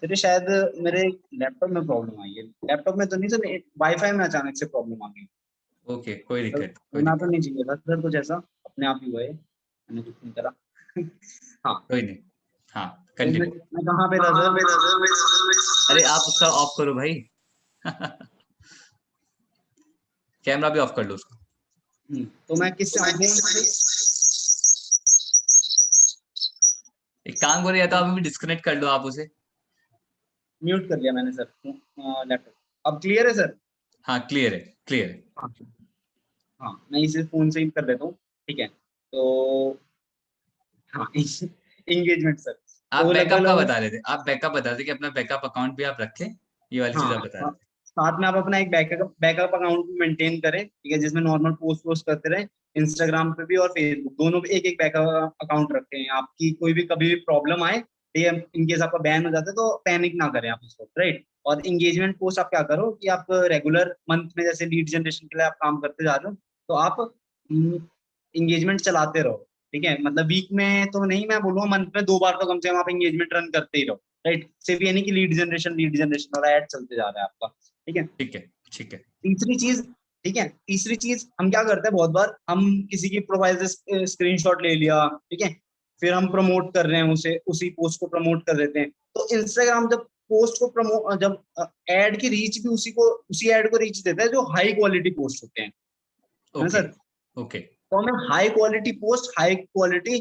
फिर शायद मेरे लैपटॉप में प्रॉब्लम आई है। लैपटॉप में तो नहीं सर, वाईफाई में अचानक से प्रॉब्लम आ गई। ओके, कोई सर दिक्कत कोई होना तो दिक्कत। नहीं चाहिए था सर कुछ ऐसा, अपने आप ही हुआ है, मैंने कुछ नहीं करा। हाँ। कोई नहीं। हाँ, तो मैं कंटिन्यू। मैं कहाँ पे था सर? अरे आप उसका ऑफ करो भाई। कैमरा भी ऑफ कर लो उसका। तो मैं किससे एक काम करो, या तो आप अभी डिस्कनेक्ट कर लो आप उसे। म्यूट कर लिया मैंने सर लैपटॉप। अब क्लियर है सर? हाँ क्लियर है, क्लियर है। हाँ हाँ, मैं इसे फोन से ही कर लेता हूँ, ठीक है। तो हाँ इंगेजमेंट सर, आप तो लगभग बैकअप का लगभग बता रहे थे, आप बैकअप बता रहे थे कि अपना बैकअप अकाउंट भी आप रखें, ये वाली चीज आप हाँ बता रहे हाँ, थे। साथ में आप अपना एक बैकअप अकाउंट भी मेंटेन करें, ठीक है, जिसमें नॉर्मल पोस्ट करते रहे। इंस्टाग्राम पे भी और फेसबुक दोनों पे एक एक बैकअप अकाउंट रखते हैं, आपकी कोई भी कभी भी प्रॉब्लम आए, ठीक है, इनकेस आपका बैन हो जाता है तो पैनिक ना करें आप उसको, राइट। और इंगेजमेंट पोस्ट आप क्या करो कि आप रेगुलर मंथ में जैसे लीड जनरेशन के लिए आप काम करते जा रहे हो, तो आप इंगेजमेंट चलाते रहो, ठीक है। मतलब वीक में तो नहीं, मैं बोलूंगा मंथ में 2 बार तो कम से कम आप इंगेजमेंट रन करते ही रहो, राइट। सिर्फ ये नहीं कि लीड जनरेशन वाला ऐड चलते जा रहा है आपका, ठीक है। ठीक है, ठीक है। तीसरी चीज, ठीक है, तीसरी चीज हम क्या करते हैं, बहुत बार हम किसी की प्रोफाइल से स्क्रीनशॉट ले लिया, ठीक है, फिर हम प्रमोट कर रहे हैं उसे, उसी पोस्ट को प्रमोट कर देते हैं। तो इंस्टाग्राम जब पोस्ट को प्रमोट, जब ऐड की रीच भी उसी ऐड को रीच देता है जो हाई क्वालिटी पोस्ट होते हैं, है ना ओके। सर। ओके। तो हमें high quality post, high quality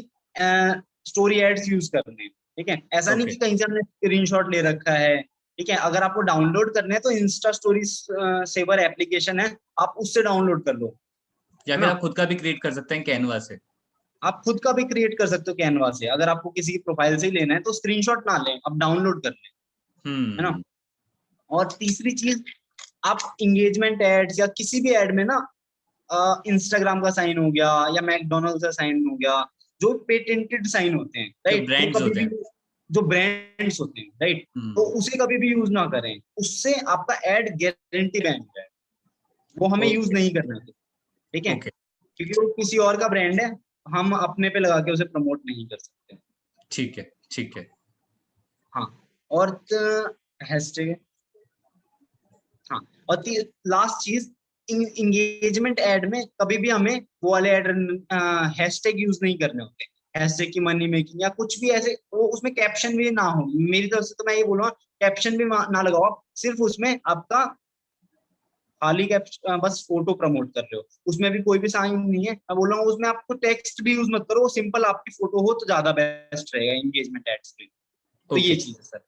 story ads use करने हैं, ठीक है। ऐसा नहीं ओके। कि कहीं से हमने स्क्रीनशॉट ले रखा है, ठीक है। अगर आपको डाउनलोड करने हैं तो इंस्टा स्टोरी सेवर एप्लीकेशन है, आप उससे डाउनलोड कर लो, या है फिर ना। आप खुद का भी क्रिएट कर सकते हैं कैनवा से। आप खुद का भी क्रिएट कर सकते हो कैनवा से, अगर आपको किसी की प्रोफाइल से ही लेना है तो स्क्रीनशॉट ना लें, आप डाउनलोड कर लें, है ना। हम्म। और तीसरी चीज, आप इंगेजमेंट एड्स या किसी भी एड में ना इंस्टाग्राम का साइन हो गया या मैकडोनल्ड्स का साइन हो गया, जो पेटेंटेड साइन होते हैं, जो राइट, वो ब्रांड्स कभी होते भी, हैं। जो ब्रांड्स होते हैं, राइट, तो हम्म। उसे कभी भी यूज ना करें, उससे आपका एड गारंटी बैन है, वो हमें यूज ओके। नहीं करना है, ठीक है, ओके। क्योंकि वो किसी और का ब्रांड है, हम अपने पे लगा के उसे प्रमोट नहीं कर सकते। ठीक है, ठीक है। हाँ। और हैशटैग, हाँ, और लास्ट चीज, इंगेजमेंट ऐड में कभी भी हमें वो वाले ऐड हैशटैग यूज नहीं करने होते, हैशटैग की मनी मेकिंग या कुछ भी ऐसे, वो उसमें कैप्शन भी ना हो, मेरी तरफ से तो मैं ये बोलूंगा कैप्शन भी ना लगाओ, सिर्फ उसमें आपका खाली बस फोटो प्रमोट कर रहे हो, उसमें भी कोई भी साइन नहीं है, मैं बोल रहा हूँ उसमें आपको टेक्स्ट भी यूज मत करो, वो सिंपल आपकी फोटो हो तो ज्यादा बेस्ट रहेगा एंगेजमेंट एड्स में। तो ये ओके, चीज है सर,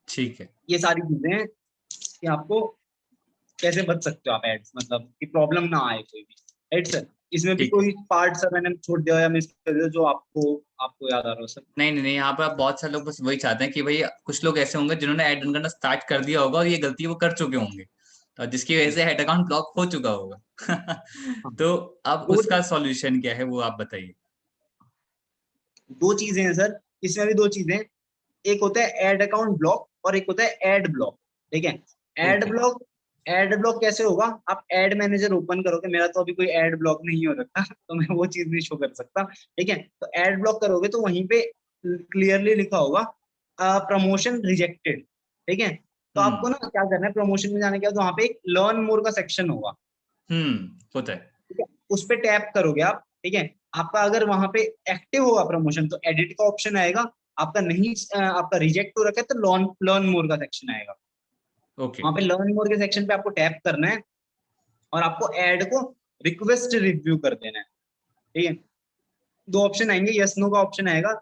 ठीक है। ये सारी चीजें हैं कि आपको कैसे बच सकते हो आप एड्स, मतलब कि प्रॉब्लम ना आए कोई भी, राइट सर। इसमें भी ठीक है। कोई पार्ट सर मैंने छोड़ दिया या मिस कर दिया जो आपको आपको याद आ रहा हो सर? नहीं नहीं नहीं, यहाँ पर आप बहुत सारे लोग बस वही चाहते हैं कि भाई कुछ लोग ऐसे होंगे जिन्होंने ऐड रन करना स्टार्ट कर दिया होगा और ये गलती वो कर चुके होंगे, तो जिसकी वजह से हेड अकाउंट ब्लॉक हो चुका होगा। हाँ, तो अब दो उसका सॉल्यूशन क्या है वो आप बताइए। दो चीजें हैं सर, इसमें भी दो चीजें, एक होता है ऐड अकाउंट ब्लॉक और एक होता है ऐड ब्लॉक, ठीक है। Add okay. Block, add block कैसे होगा, आप ऐड मैनेजर ओपन करोगे, मेरा तो अभी कोई ऐड ब्लॉक नहीं हो रखा तो मैं वो चीज नहीं शो कर सकता, ठीक है। तो ऐड ब्लॉक करोगे तो वहीं पे क्लियरली लिखा होगा प्रमोशन रिजेक्टेड, ठीक है। तो आपको हम्म। ना क्या करना है, प्रमोशन में जाने के बाद वहां पे एक लर्न मोर का सेक्शन होगा, होता है। ठीक है। उस पे टैप करोगे आप, ठीक है। आपका अगर वहां पे एक्टिव होगा प्रमोशन तो एडिट का ऑप्शन आएगा, आपका नहीं आपका रिजेक्ट हो रखा है तो लर्न लर्न मोर का सेक्शन आएगा। ओके। वहां पे लर्न मोर के सेक्शन पे आपको टैप करना है और आपको ऐड को रिक्वेस्ट रिव्यू कर देना है, ठीक है। दो ऑप्शन आएंगे, यस नो का ऑप्शन आएगा,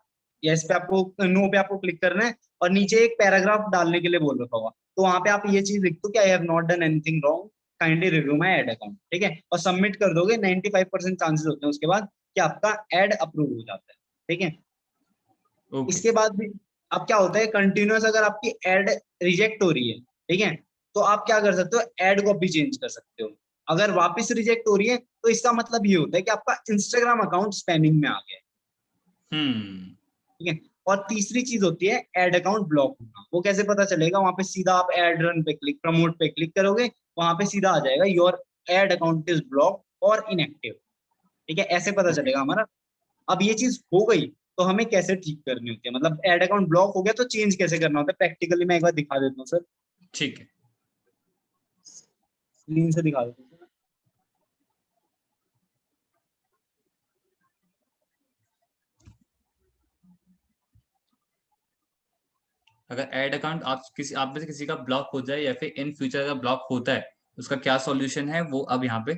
यस पे आपको, नो पे आपको क्लिक करना है और नीचे एक पैराग्राफ डालने के लिए बोल रखा होगा, तो वहां पे आप ये चीज लिख दो कि I have not done anything wrong, kindly review my add account, ठीक है, और सबमिट कर दोगे, 95% चांसेस होते हैं उसके बाद कि आपका ऐड अप्रूव हो जाता है, ठीक है। ओके। इसके बाद भी अब क्या होता है, कंटिन्यूअस अगर आपकी एड रिजेक्ट हो रही है, ठीक है, तो आप क्या कर सकते हो, एड कॉपी चेंज कर सकते हो। अगर वापस रिजेक्ट हो रही है तो इसका मतलब ये होता है कि आपका इंस्टाग्राम अकाउंट स्पैमिंग में आ गया है, हम्म। ठीक है। और तीसरी चीज होती है एड अकाउंट ब्लॉक होना, वो कैसे पता चलेगा, वहां पे सीधा आप एड रन पे क्लिक, प्रमोट पे क्लिक करोगे, वहां पे सीधा आ जाएगा your ad account is block और इनएक्टिव, ठीक है, ऐसे पता ओके। चलेगा हमारा। अब ये चीज हो गई तो हमें कैसे ठीक करनी होती है, मतलब एड अकाउंट ब्लॉक हो गया तो चेंज कैसे करना होता है, प्रैक्टिकली मैं एक बार दिखा देता हूँ सर, ठीक है। स्क्रीन से दिखा देता हूँ सर। अगर ऐड अकाउंट आप में से किसी का ब्लॉक हो जाए या फिर इन फ्यूचर अगर ब्लॉक होता है, उसका क्या सॉल्यूशन है वो अब यहाँ पे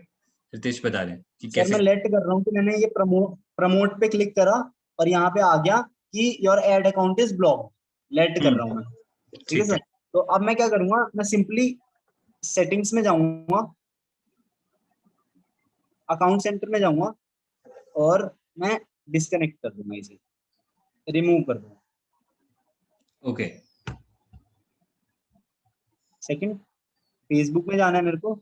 रितेश बता रहे हैं कि सर मैं कैसे। लेट कर रहा हूँ कि मैंने ये प्रमोट प्रमोट पे क्लिक करा और यहाँ पे आ गया कि your ad account is block, late कर रहा हूँ हम्म। मैं, ठीक है ठीक सर। है। तो अब मैं क्या करूंगा, मैं सिंपली सेटिंग्स में जाऊंगा, अकाउंट सेंटर में जाऊंगा और मैं डिस्कनेक्ट कर दूंगा, इसे रिमूव कर दूंगा। ओके। सेकंड, फेसबुक में जाना है मेरे को,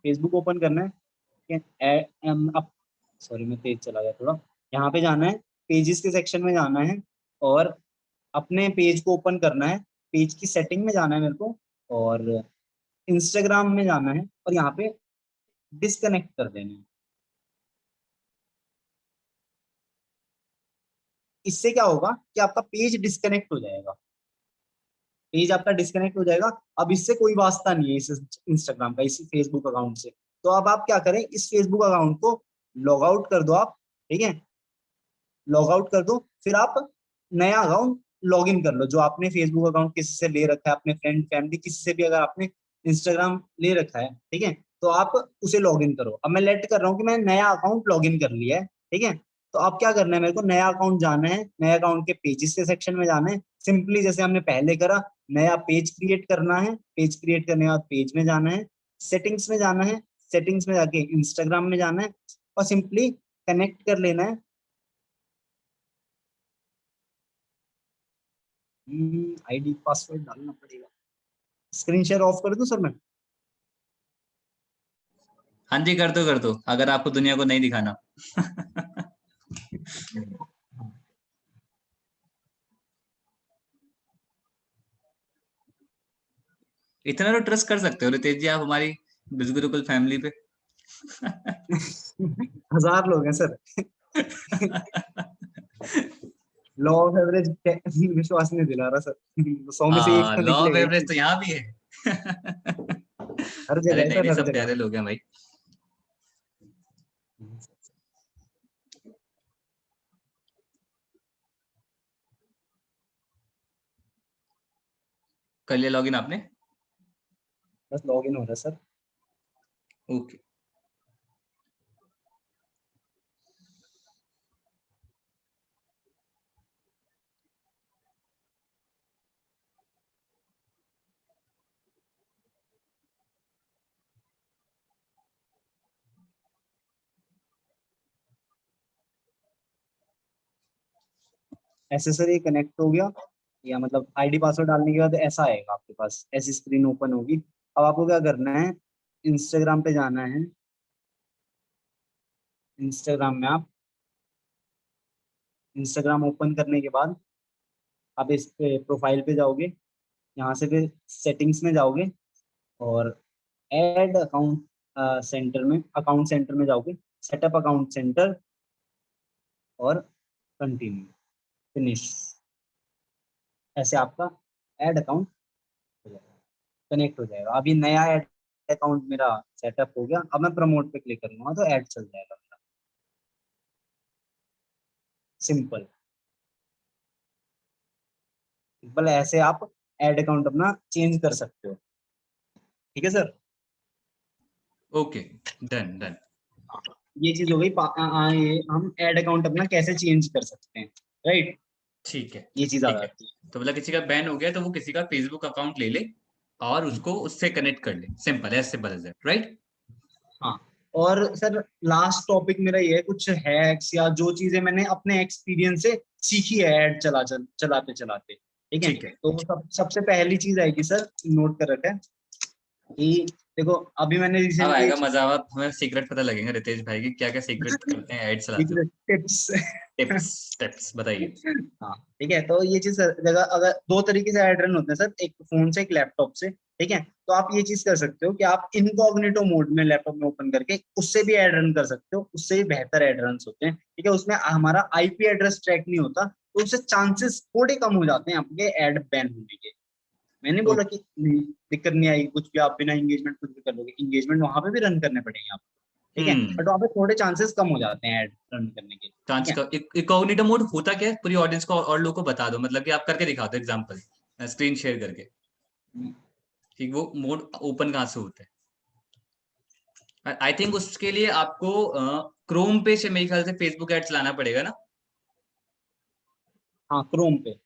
फेसबुक ओपन करना है, ठीक है। अब सॉरी मैं तेज चला गया थोड़ा, यहाँ पे जाना है, पेजेस के सेक्शन में जाना है और अपने पेज को ओपन करना है, पेज की सेटिंग में जाना है मेरे को और इंस्टाग्राम में जाना है और यहाँ पे डिस्कनेक्ट कर देना है। इससे क्या होगा कि आपका पेज डिस्कनेक्ट हो जाएगा, पेज आपका डिस्कनेक्ट हो जाएगा। अब इससे कोई वास्ता नहीं है इस इंस्टाग्राम का, इस फेसबुक अकाउंट से। तो अब आप क्या करें, इस फेसबुक अकाउंट को लॉग आउट कर दो आप, ठीक है, लॉग आउट कर दो, फिर आप नया अकाउंट लॉग इन कर लो, जो आपने फेसबुक अकाउंट किसी से ले रखा है, अपने फ्रेंड फैमिली किसी से भी अगर आपने इंस्टाग्राम ले रखा है, ठीक है, तो आप उसे लॉग इन करो। अब मैं लेट कर रहा हूँ कि मैंने नया अकाउंट लॉग इन कर लिया है, ठीक है। तो अब क्या करना है, मेरे को नया अकाउंट जाना है, नया अकाउंट के पेजेस के सेक्शन में जाना है, सिंपली जैसे हमने पहले करा, नया पेज क्रिएट करना है, पेज क्रिएट करने के बाद पेज में जाना है, सेटिंग्स में जाना है, सेटिंग्स में जाके इंस्टाग्राम में जाना है और सिंपली कनेक्ट कर लेना है। आईडी पासवर्ड डालना पड़ेगा, स्क्रीन शेयर ऑफ कर दूं सर मैं? हाँ जी, कर दो अगर आपको दुनिया को नहीं दिखाना। हाँ। इतना तो ट्रस्ट कर सकते हो रितेश जी आप हमारी बिल्कुल फैमिली पे। 1000 लोग हैं सर। लॉ ऑफ एवरेज विश्वास नहीं दिला रहा सर, 100 में से एक हाँ, तो लॉ ऑफ निकलेगा एवरेज ही। तो यहाँ भी है। हर जगह अरे है नहीं सर, नहीं, हर सब जगह। प्यारे लोग हैं भाई। कर लिया लॉगिन आपने? बस लॉग इन हो रहा है सर। ओके ऐसे सर ये कनेक्ट हो गया, या मतलब आईडी पासवर्ड डालने के बाद ऐसा आएगा आपके पास, ऐसी स्क्रीन ओपन होगी। अब आपको क्या करना है, इंस्टाग्राम पे जाना है। इंस्टाग्राम में आप इंस्टाग्राम ओपन करने के बाद आप इस पे प्रोफाइल पे जाओगे, यहाँ से फिर सेटिंग्स में जाओगे और ऐड अकाउंट सेंटर में, अकाउंट सेंटर में जाओगे, सेटअप अकाउंट सेंटर और कंटिन्यू, फिनिश। ऐसे आपका ऐड अकाउंट हो जाएगा, कनेक्ट हो जाएगा। अभी नया ऐड अकाउंट मेरा सेटअप हो गया। अब मैं प्रमोट पे क्लिक करूंगा तो ऐड चल जाएगा मेरा। सिंपल सिंपल ऐसे आप ऐड अकाउंट अपना चेंज कर सकते हो। ठीक है सर। Okay done done. ये चीज हो गई। ये हम ऐड अकाउंट अपना कैसे चेंज कर सकते हैं, राइट। ठीक है ये चीज आ ठीक है। जाती है। तो मतलब किसी का बैन हो गया तो वो किसी का फेसबुक अकाउंट ले ले और उसको उससे कनेक्ट कर ले, simple as simple as that, right? हाँ। और सर लास्ट टॉपिक मेरा ये है, कुछ हैक्स या जो चीजें मैंने अपने एक्सपीरियंस से सीखी है ऐड चलाते चलाते। ठीक है। ठीक है। तो सबसे पहली चीज आएगी सर, नोट कर रखा है कि देखो अभी मैंने अब रिसेंटली आएगा मजा, अब हमें सीक्रेट पता लगेगा रितेश भाई की, क्या क्या सीक्रेट करते हैं ऐड चलाते हो। टिप्स। टिप्स टिप्स बताइए। हाँ ठीक है। तो ये चीज जगह अगर दो तरीके से ऐड रन होते हैं सर, एक फोन से एक लैपटॉप से। ठीक है। तो आप ये चीज कर सकते हो कि आप इनकॉग्निटो मोड में लैपटॉप में ओपन करके उससे भी ऐड रन कर सकते हो, उससे भी बेहतर ऐड रन होते हैं। ठीक है। उसमें हमारा आईपी एड्रेस ट्रैक नहीं होता, तो उससे चांसेस थोड़े कम हो जाते हैं आपके ऐड बैन होने के। मैंने बोला कि नहीं, दिक्कत नहीं आएगी कुछ भी, आप बिना एंगेजमेंट कुछ भी कर लोगे, एंगेजमेंट वहां पे भी रन करने पड़ेंगे आपको। ठीक है। हम्म। बट वहां पे थोड़े चांसेस कम हो जाते हैं ऐड रन करने के। ठीक ट्रांस है। का इनकॉग्निटो मोड होता क्या है, पूरी ऑडियंस को और लोगों को बता दो, मतलब कि आप करके दिखा दो एग्जांपल, स्क्रीन शेयर करके कि वो मोड ओपन कहाँ से होता है। आई थिंक उसके लिए आपको क्रोम पे से मेरे ख्याल से फेसबुक ऐड चलाना पड़ेगा ना। हाँ क्रोम पे।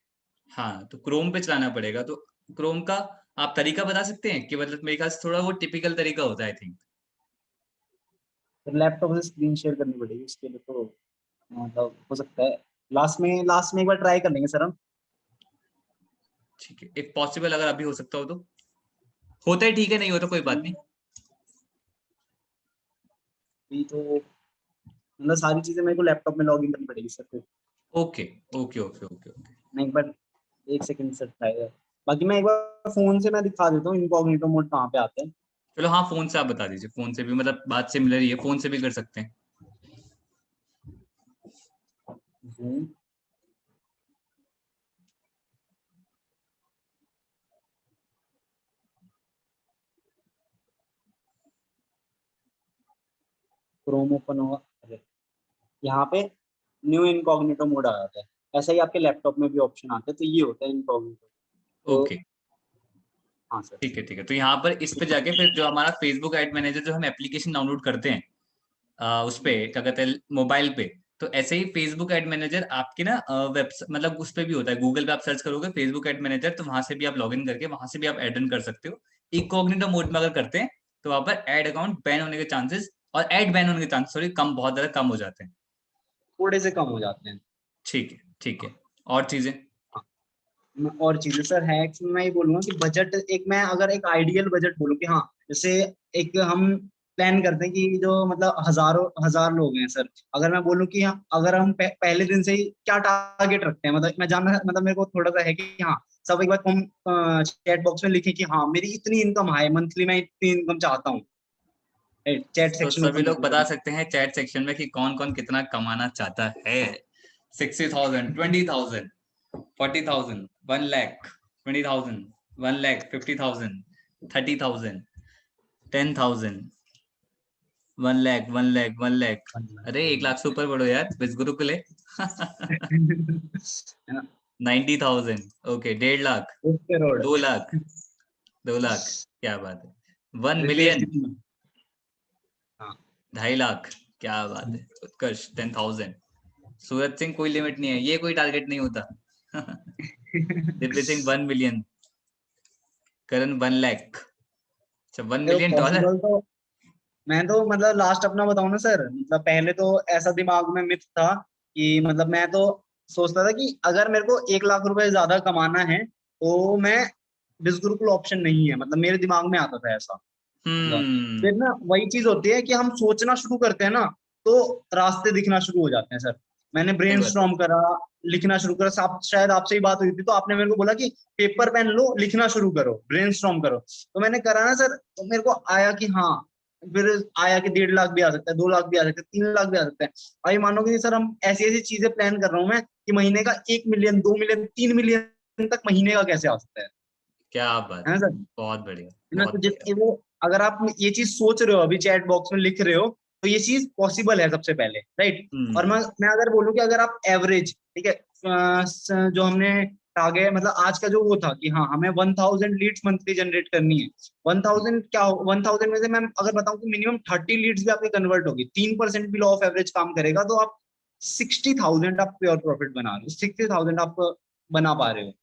हाँ तो क्रोम पे चलाना पड़ेगा, तो क्रोम का आप तरीका बता सकते हैं कि मतलब मेरे ख्याल से थोड़ा वो टिपिकल तरीका होता है आई थिंक। फिर लैपटॉप से स्क्रीन शेयर करनी पड़ेगी उसके लिए, तो मतलब हो सकता है लास्ट में एक बार ट्राई कर लेंगे सर हम। ठीक है, इफ पॉसिबल अगर अभी हो सकता हो तो होता है, ठीक है, नहीं होता कोई बात नहीं। अभी तो मतलब सारी चीजें मेरे को लैपटॉप में लॉग इन करनी पड़ेगी सर फिर। Okay okay okay okay okay. मैं एक बार, एक सेकंड सर ट्राई कर, बाकी मैं एक बार फोन से मैं दिखा देता हूँ इनकॉग्निटो मोड कहाँ पे आता है। चलो हाँ, फोन से आप बता दीजिए, फोन से भी मतलब बात सिमिलर ही है, फोन से भी कर सकते हैं। Zoom, क्रोम ओपन होगा। अरे, यहाँ पे न्यू इनकॉग्निटो मोड आ जाता है। ऐसा ही आपके लैपटॉप में भी ऑप्शन आता है, तो ये होता है इनकॉग्निटो। तो ओके हाँ सर। ठीक है ठीक है। तो यहाँ पर इस पे जाके फिर जो हमारा फेसबुक एड मैनेजर जो हम एप्लीकेशन डाउनलोड करते हैं उस पे क्या कहते हैं मोबाइल पे, तो ऐसे ही फेसबुक एड मैनेजर आपके ना वेबसाइट मतलब उस पे भी होता है, गूगल पे आप सर्च करोगे फेसबुक एड मैनेजर तो वहां से भी आप लॉगिन करके वहां से भी आप एड कर सकते हो। इनकॉग्निटो मोड में अगर करते हैं तो वहां पर एड अकाउंट बैन होने के चांसेस और एड बैन होने के चांसेस सॉरी कम, बहुत ज्यादा कम हो जाते हैं। थोड़े से कम हो जाते हैं। ठीक है ठीक है। और चीजें? और चीजें सर हैक्स में मैं ये बोलूंगा कि बजट, एक मैं अगर एक आइडियल बजट बोलूँ कि हाँ, जैसे एक हम प्लान करते हैं कि जो मतलब हजार लोग हैं सर। अगर मैं बोलूँ कि अगर हम पहले दिन से ही क्या टारगेट रखते हैं, मतलब मैं जानना, मतलब मेरे को थोड़ा सा है कि हाँ, सब एक बार कम चैट बॉक्स में लिखें कि हाँ मेरी इतनी इनकम है मंथली, मैं इतनी इनकम चाहता हूँ। चैट तो सेक्शन सभी ओपन लोग कर बता लेते सकते हैं चैट सेक्शन में कि कौन कौन कितना कमाना चाहता है। 60,000, 20,000, 40,000, 1 लाख, 20,000, 1 लाख, 50,000, 30,000, 10,000, 1 लाख, 1 लाख, 1 लाख। अरे 1 लाख से ऊपर बढ़ो यार, बिस गुरुकुल है। है ना। 90,000, ओके, 1.5 लाख, उस पे रोड। 2 लाख, 2 लाख, क्या बात है। 1 रिफ्रेश मिलियन, जितना। हाँ 2.5 लाख, क्या बात है। उत्कर्ष 10,000, सूरज सिंह कोई लिमिट नहीं है, ये कोई टारगेट नहीं होता। रिप्लेसिंग 1 मिलियन, करण 1 लाख, अच्छा 1 देखो मिलियन डॉलर। पॉसिबल तो, मैं तो मतलब लास्ट अपना बताऊं ना सर, मतलब पहले तो ऐसा दिमाग में मिथ था कि मतलब मैं तो सोचता था कि अगर मेरे को 1 लाख रुपए ज्यादा कमाना है तो मैं बिजगुरुकुल ऑप्शन नहीं है, मतलब मेरे दिमाग में आता था ऐसा। मतलब हम्म। फिर ना वही चीज होती है कि हम सोचना शुरू करते हैं ना, तो रास्ते दिखना शुरू हो जाते हैं सर। मैंने सही बात है। ब्रेनस्टॉर्म करा, लिखना शुरू करा, शायद आपसे ही बात हुई थी तो आपने मेरे को बोला कि पेपर पेन लो, लिखना शुरू करो, ब्रेनस्टॉर्म करो। तो मैंने करा ना सर, तो मेरे को आया कि हाँ, फिर आया कि 1.5 लाख भी आ सकता है, 2 लाख भी आ सकता है, 3 लाख भी आ सकता है। अभी मानो कि सर हम ऐसी ऐसी चीजें प्लान कर रहा हूँ मैं कि महीने का 1 मिलियन, 2 मिलियन, 3 मिलियन तक महीने का कैसे आ सकता क्या बात है है। ना सर? बहुत बढ़िया, है ना? बहुत तो बढ़िया। जितने वो, अगर आप ये चीज सोच रहे हो अभी चैट बॉक्स में लिख रहे हो, तो ये चीज पॉसिबल है सबसे पहले, राइट? और हम्म। मैं अगर बोलूँ कि अगर आप एवरेज, ठीक है, जो हमने टारगेट, मतलब आज का जो वो था कि हाँ हमें 1,000 लीड्स मंथली जनरेट करनी है। 1,000 क्या हो, 1,000 में से मैं अगर बताऊं कि मिनिमम 30 लीड्स भी आपके कन्वर्ट होगी, 3% भी लॉ ऑफ एवरेज काम करेगा, तो आप 60,000 आप प्योर प्रॉफिट बना रहे हो, 60,000 आप बना पा रहे हो,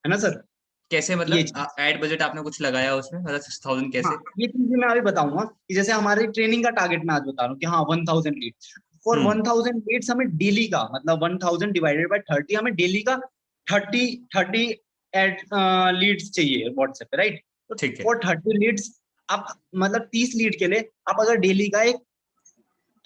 है ना सर? कैसे ये मतलब, चीज, एड बजट आपने कुछ लगाया उसमें, मतलब 6,000 हाँ कैसे? ये चीजें मैं अभी बताऊंगा कि जैसे हमारी ट्रेनिंग का टारगेट मैं आज बता रहा हूँ कि हाँ 1,000 लीड्स, फॉर हम्म। 1,000 लीड्स हमें डेली का, मतलब 1,000 डिवाइडेड बाय 30, हमें डेली का 30 एड लीड्स चाहिए व्हाट्सएप पे, राइट? तो ठीक है। फॉर 30 लीड्स, आप मतलब 30 लीड के लिए आप अगर डेली का एक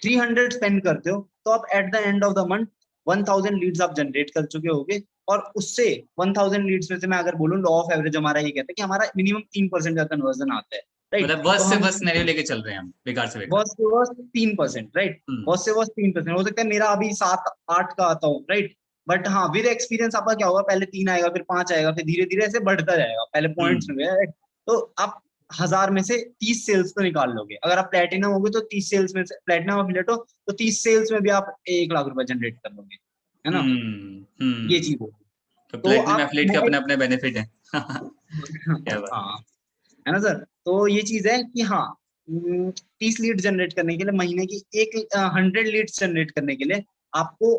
300 स्पेंड करते हो, तो आप at the end of the month 1,000 leads आप जनरेट कर चुके होगे। और उससे 1,000 लीड्स में से मैं अगर बोलूँ, लॉ ऑफ एवरेज हमारा ये कहता है कि हमारा मिनिमम 3% का कन्वर्जन आता है, राइट? मतलब तो वर्स्ट से हम वर्स्ट सिनेरियो लेके चल रहे हैं हम, बेकार से बेकार। वर्स्ट से वर्स्ट 3%, राइट? हम्म। वर्स्ट से वर्स्ट 3%, हो सकता है मेरा अभी 7-8 का आता हो, राइट? बट हाँ, विद एक्सपीरियंस आपका क्या होगा, पहले 3 आएगा, फिर 5 आएगा, फिर धीरे धीरे ऐसे बढ़ता जाएगा, पहले पॉइंट्स हम्म। में right? तो आप 1,000 में से 30 सेल्स तो निकाल लोगे। अगर आप प्लेटिनम होगे तो 30 सेल्स में से, प्लेटिनम अफिलिएट हो तो 30 सेल्स में भी आप 1 लाख रुपए जनरेट कर लोगे, है ना? ये हम्म। चीज होगी। तो तो प्लेटिनम आप, एथलीट के मैं अपने एक, अपने बेनिफिट हैं। क्या बात है। हाँ, है ना सर? तो ये चीज है कि हाँ, 30 लीड जनरेट करने के लिए, महीने की एक 100 लीड्स जनरेट करने के लिए आपको,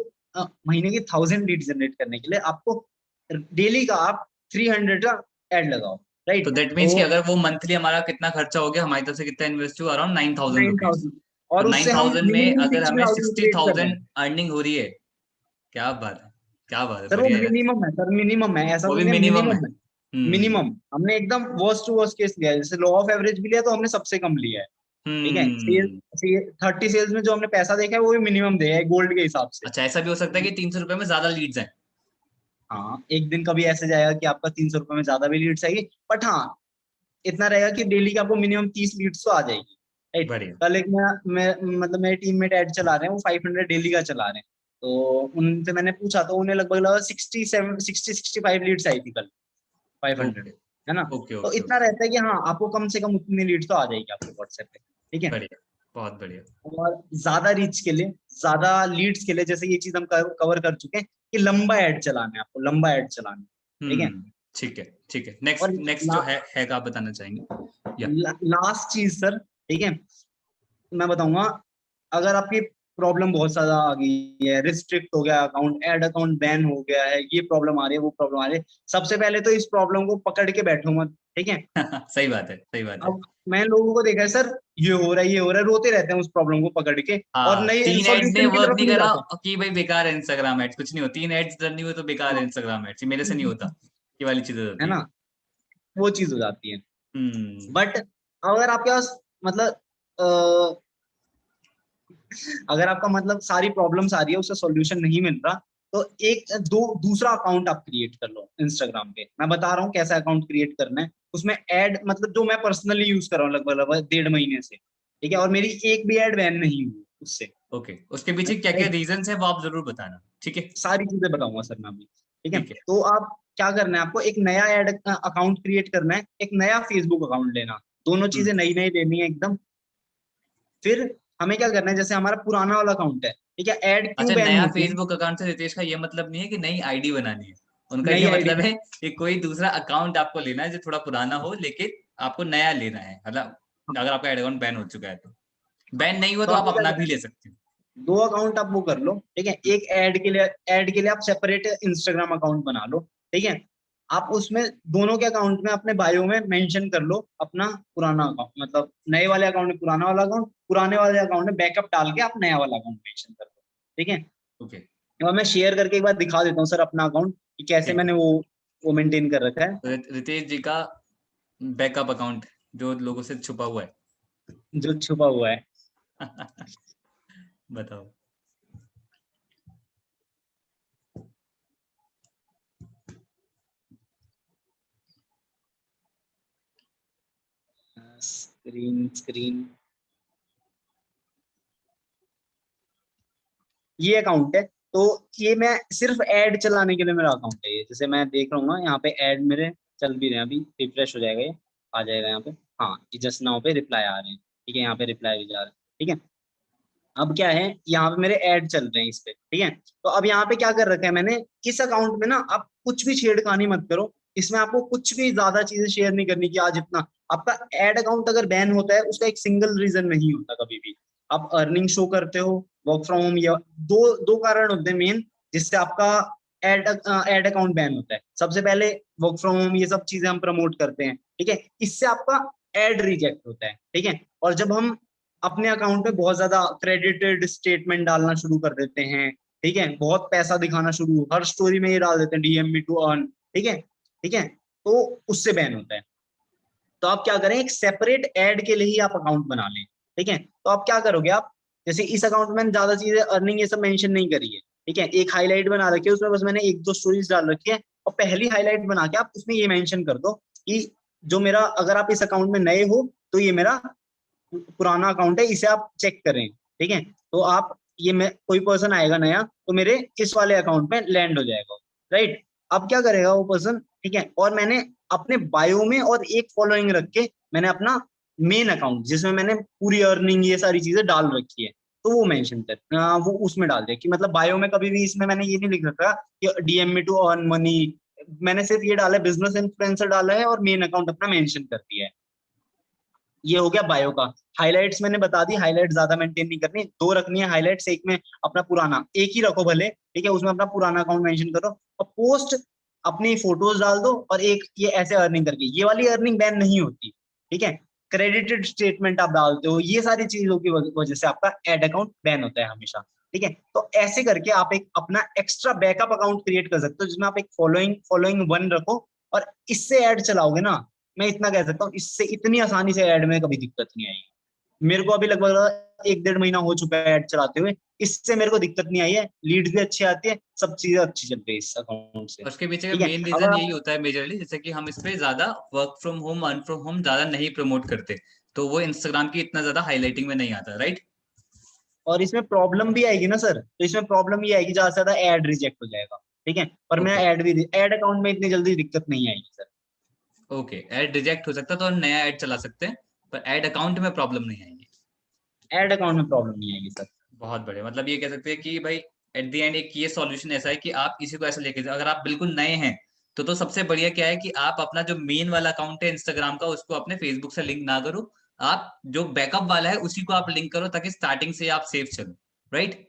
महीने की 1,000 लीड जनरेट करने के लिए आपको डेली का आप 300 का एड लगाओ, तो राइट? दैट मीन्स कि तो अगर वो मंथली हमारा कितना खर्चा हो गया, हमारी तरफ से कितना इन्वेस्ट हुआ, अराउंड 9,000 रुपीज। 9,000, तो और उससे हम 9,000 में मिनिमम अगर हमें 60,000 सिक्सटी क्रिएट कर रहे हैं। थाउजेंड अर्निंग हो रही है, क्या बात है, क्या बात है, सर वो बढ़िया यार। मिनिमम है सर, मिनिमम है, ऐसा वो तो भी नहीं है, मिनिमम है। मिनिमम है। हम्म। मिनिमम हमने एकदम वर्स्ट टू वर्स्ट केस लिया है, जैसे लॉ ऑफ एवरेज भी लिया तो हमने सबसे कम लिया है, ठीक है? सेल, हम्म। 30 सेल्स में जो हमने पैसा देखा है वो भी मिनिमम दिया है गोल्ड के हिसाब से। अच्छा, ऐसा भी हो सकता है कि 300 रुपए में ज्यादा लीड्स हैं। हाँ, एक दिन कभी ऐसे जाएगा कि आपका 300 रुपये में ज्यादा भी लीड्स आएगी, बट हाँ, इतना रहेगा कि डेली की आपको मिनिमम 30 लीड्स तो आ जाएगी, राइट? बढ़िया। कल एक मैं मतलब मेरे टीममेट ऐड चला रहे हैं, वो 500 डेली का चला रहे हैं। तो उनसे मैंने पूछा तो उन्हें लगभग लगा 65 लीड्स आई थी कल, 500, ओके, है ना? ओके, तो ओके, इतना ओके। रहता है कि हाँ, आपको कम से कम उतनी लीड्स तो आ जाएगी आपके व्हाट्सएप पे, ठीक है? बढ़िया, बहुत बढ़िया। और ज्यादा रीच के लिए, ज्यादा लीड्स के लिए, जैसे ये चीज हम कवर कर चुके हैं कि लंबा ऐड चलाना है आपको, लंबा ऐड चलाना है, ठीक है? ठीक है, ठीक है। और नेक्स्ट नेक्स्ट जो ला, है का आप बताना चाहेंगे या? लास्ट चीज सर, ठीक है, मैं बताऊंगा, अगर आपकी प्रॉब्लम बहुत ज्यादा आ गई है, रिस्ट्रिक्ट हो गया अकाउंट, एड अकाउंट बैन हो गया है, ये प्रॉब्लम आ रही है, वो प्रॉब्लम आ रही है, सबसे पहले तो इस प्रॉब्लम को पकड़ के बैठो मत, ठीक है? सही बात है, सही बात है। अब मैं लोगों को देखा है सर, ये हो रहा है, ये हो रहा है, रोते रहते हैं उस प्रॉब्लम को पकड़ के, और हाँ, नई 3 एड्स ने सॉल्यूशन की वर्क तरफ नहीं नहीं करा जाते। कि भाई बेकार है इंस्टाग्राम एड्स, कुछ नहीं हो, 3 एड्स रन नहीं हुए तो बेकार है हाँ। इंस्टाग्राम एड्स, ये मेरे से नहीं होता। ये वाली चीजें है होती है। ना? वो चीज हो जाती है। हम्म। बट अगर आपके पास, मतलब अगर आपका मतलब सारी प्रॉब्लम्स आ रही है, उसका सॉल्यूशन नहीं मिल रहा, तो एक दो दूसरा अकाउंट आप क्रिएट कर लो इंस्टाग्राम पे। मैं बता रहा हूँ कैसा अकाउंट क्रिएट करना है, उसमें ऐड, मतलब जो मैं पर्सनली यूज कर रहा हूँ लगभग लगभग 1.5 महीने से, ठीक है, और मेरी एक भी ऐड बैन नहीं हुई उससे, ओके, उसके पीछे क्या क्या राइट? रीजन है वो आप जरूर बताना, ठीक है। सारी चीजें बताऊंगा सर मैं अभी, ठीक है? ठीक है। तो आप क्या करना है, आपको एक नया ऐड अकाउंट क्रिएट करना है, एक नया फेसबुक अकाउंट लेना, दोनों हम्म। चीजें नई नई लेनी है एकदम। फिर हमें क्या करना है, जैसे हमारा पुराना वाला अकाउंट है, ठीक है, ऐड क्यों अच्छा, बैन नया होती है? फेसबुक अकाउंट से रितेश का ये मतलब नहीं है कि नई आईडी बनानी है। उनका नई ये आईडी, मतलब है कि कोई दूसरा अकाउंट आपको लेना है जो थोड़ा पुराना हो, लेकिन आपको नया लेना है, मतलब अगर आपका एड अकाउंट बैन हो चुका है तो। बैन नहीं हुआ तो तो आप आपको क्या अपना करना भी है, ले सकते हो। 2 अकाउंट आप वो कर लो, ठीक है। एक ऐड के लिए आप सेपरेट इंस्टाग्राम अकाउंट बना लो, ठीक है। आप उसमें दोनों के अकाउंट में अपने बायो में मेंशन कर लो अपना पुराना अकाउंट, मतलब नए वाले अकाउंट में पुराना वाला अकाउंट, पुराने वाले अकाउंट में बैकअप डाल के आप नया वाला अकाउंट मेंशन कर दो, ठीक है। ओके, और मैं शेयर करके एक बार दिखा देता हूँ सर अपना अकाउंट कि कैसे ठीक। मैंने वो मेंटेन कर रखा है, तो रितेश जी का बैकअप अकाउंट जो लोगों से छुपा हुआ है। जो छुपा हुआ है। बताओ। स्क्रीन ये अकाउंट है। तो ये मैं सिर्फ ऐड चलाने के लिए मेरा अकाउंट है ये, जैसे मैं देख रहा हूँ ना यहाँ पे ऐड मेरे चल भी रहे हैं, अभी रिफ्रेश हो जाएगा, ये आ जाएगा यहाँ पे। हाँ, ये जस्ट नाउ पे रिप्लाई आ रहे हैं, ठीक है, यहाँ पे रिप्लाई भी जा रहा है, ठीक है। अब क्या है, यहाँ पे मेरे ऐड चल रहे हैं इस पे, ठीक है। तो अब यहाँ पे क्या कर रखा है मैंने, इस अकाउंट में ना आप कुछ भी छेड़खानी मत करो, इसमें आपको कुछ भी ज्यादा चीजें शेयर नहीं करनी कि आज इतना। आपका एड अकाउंट अगर बैन होता है उसका एक सिंगल रीजन नहीं होता कभी भी। आप अर्निंग शो करते हो, वर्क फ्रॉम होम, या दो दो कारण होते हैं मेन जिससे आपका एड अकाउंट बैन होता है। सबसे पहले वर्क फ्रॉम होम, ये सब चीजें हम प्रमोट करते हैं, ठीक है, इससे आपका एड रिजेक्ट होता है, ठीक है। और जब हम अपने अकाउंट में बहुत ज्यादा क्रेडिटेड स्टेटमेंट डालना शुरू कर देते हैं, ठीक है, बहुत पैसा दिखाना शुरू, हर स्टोरी में ये डाल देते हैं डीएम मी टू अर्न, ठीक है, ठीक है, तो उससे बैन होता है। तो आप क्या करें, एक सेपरेट ऐड के लिए ही आप अकाउंट बना लें, ठीक है। तो आप क्या करोगे, आप जैसे इस अकाउंट में मैंने ज्यादा चीजें अर्निंग ये सब मेंशन नहीं करी है, ठीक है, एक हाईलाइट बना रखी है उसमें, बस मैंने 1-2 स्टोरीज डाल रखी है, और पहली हाईलाइट बना के आप उसमें ये मेंशन कर दो कि जो मेरा, अगर आप इस अकाउंट में नए हो तो ये मेरा पुराना अकाउंट है, इसे आप चेक करें, ठीक है। तो आप ये, मैं कोई पर्सन आएगा नया तो मेरे इस वाले अकाउंट में लैंड हो जाएगा, राइट। अब क्या करेगा वो पर्सन, ठीक है, और मैंने अपने बायो में और एक फॉलोइंग रख के मैंने अपना मेन अकाउंट जिसमें मैंने पूरी अर्निंग ये सारी चीजें डाल रखी है, तो वो मेंशन कर, वो उसमें डाल दिया कि मतलब बायो में कभी भी इसमें मैंने ये नहीं लिख रखा कि DM me to earn money. मैंने सिर्फ ये डाला है, बिजनेस इन्फ्लुएंसर डाला है और मेन अकाउंट अपना मेंशन कर दिया है। ये हो गया बायो का। हाइलाइट्स मैंने बता दी, हाइलाइट ज्यादा मेंटेन नहीं करनी, 2 रखनी है हाइलाइट्स, एक में अपना पुराना, एक ही रखो भले, ठीक है, उसमें अपना पुराना अकाउंट मेंशन करो, और पोस्ट अपनी फोटोज डाल दो, और एक ये ऐसे अर्निंग करके, ये वाली अर्निंग बैन नहीं होती, ठीक है। क्रेडिटेड स्टेटमेंट आप डालते हो, ये सारी चीजों की वजह से आपका एड अकाउंट बैन होता है हमेशा, ठीक है। तो ऐसे करके आप एक अपना एक्स्ट्रा बैकअप अकाउंट क्रिएट कर सकते हो जिसमें आप एक फॉलोइंग 1 रखो, और इससे ऐड चलाओगे ना, मैं इतना कह सकता हूँ, इससे इतनी आसानी से ऐड में कभी दिक्कत नहीं आई। मेरे को अभी लगभग 1-1.5 महीना हो चुका है ऐड चलाते हुए, इससे मेरे को दिक्कत नहीं आई है, लीड भी अच्छी आती है, सब चीजें अच्छी चल रही है इस अकाउंट से, और उसके पीछे का ठीक है। मेन अगर रीजन यही आप, होता है मेजरली, जैसे कि हम इस पे ज्यादा work from home, earn from home ज्यादा नहीं प्रमोट करते, तो वो इंस्टाग्राम की इतना ज्यादा हाईलाइटिंग में नहीं आता, राइट। और इसमें प्रॉब्लम भी आएगी ना सर, तो इसमें प्रॉब्लम ये आएगी ज्यादा से ज्यादा ऐड रिजेक्ट हो जाएगा, ठीक है। और मैं ओके, ऐड अकाउंट में इतनी जल्दी दिक्कत नहीं आएगी सर। ओके, ऐड रिजेक्ट हो सकता है तो हम नया ऐड चला सकते हैं, पर ऐड अकाउंट में प्रॉब्लम नहीं आएगी। ऐड अकाउंट में प्रॉब्लम नहीं आएगी सर। बहुत बढ़िया, मतलब ये कह सकते हैं कि भाई एट द एंड एक ये सॉल्यूशन ऐसा है कि आप इसी को ऐसे लेके जाओ। अगर आप बिल्कुल नए हैं तो सबसे बढ़िया क्या है कि आप अपना जो मेन वाला अकाउंट है इंस्टाग्राम का उसको अपने फेसबुक से लिंक ना करो, आप जो बैकअप वाला है उसी को आप लिंक करो ताकि स्टार्टिंग से आप सेफ चलो, राइट।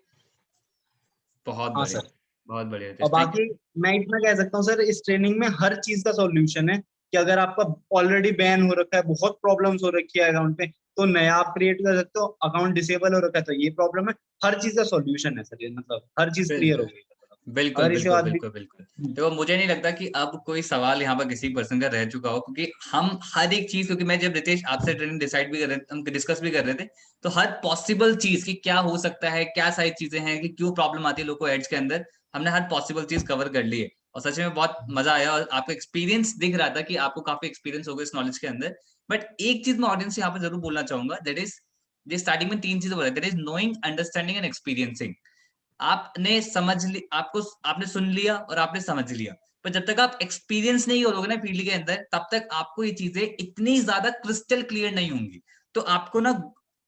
बहुत हाँ बढ़िया, सर। बहुत बढ़िया, और थैंक बाकी मैं इतना कह सकता हूँ सर, इस ट्रेनिंग में हर चीज का सॉल्यूशन है कि अगर आपका ऑलरेडी बैन हो रखा है, बहुत प्रॉब्लम्स हो रखी है अकाउंट पे, तो नया आप क्रिएट कर सकते हो, अकाउंट डिसेबल हो रखा है तो ये प्रॉब्लम है, हर चीज का सॉल्यूशन है सर ये, मतलब हर चीज क्लियर यू। हो गई है। बिल्कुल अगर इसके बिल्कुल बाद भी, बिल्कुल बिल्कुल। देखो मुझे नहीं लगता कि अब कोई सवाल यहाँ पर किसी पर्सन का रह चुका हो, क्योंकि हम हर एक चीज, क्योंकि मैं जब रितेश आपसे ट्रेनिंग डिसाइड भी कर रहे थे, हम डिस्कस भी कर रहे थे, तो हर पॉसिबल चीज की क्या हो सकता है, क्या सारी चीजें हैं कि क्यों प्रॉब्लम आती है लोगों को एड्स के अंदर, हमने हर पॉसिबल चीज कवर कर ली है। और सच में बहुत मजा आया, और आपका एक्सपीरियंस दिख रहा था कि आपको काफी एक्सपीरियंस हो गया इस नॉलेज के अंदर। बट एक चीज मैं ऑडियंस यहाँ पे जरूर बोलना चाहूंगा, दैट इज, जो स्टार्टिंग में 3 चीजें बोला, that is knowing, understanding and experiencing. आपने समझ ली, आपको आपने सुन लिया और आपने समझ लिया, पर जब तक आप एक्सपीरियंस नहीं करोगे ना फील्ड के अंदर, तब तक आपको ये चीजें इतनी ज्यादा क्रिस्टल क्लियर नहीं होंगी। तो आपको ना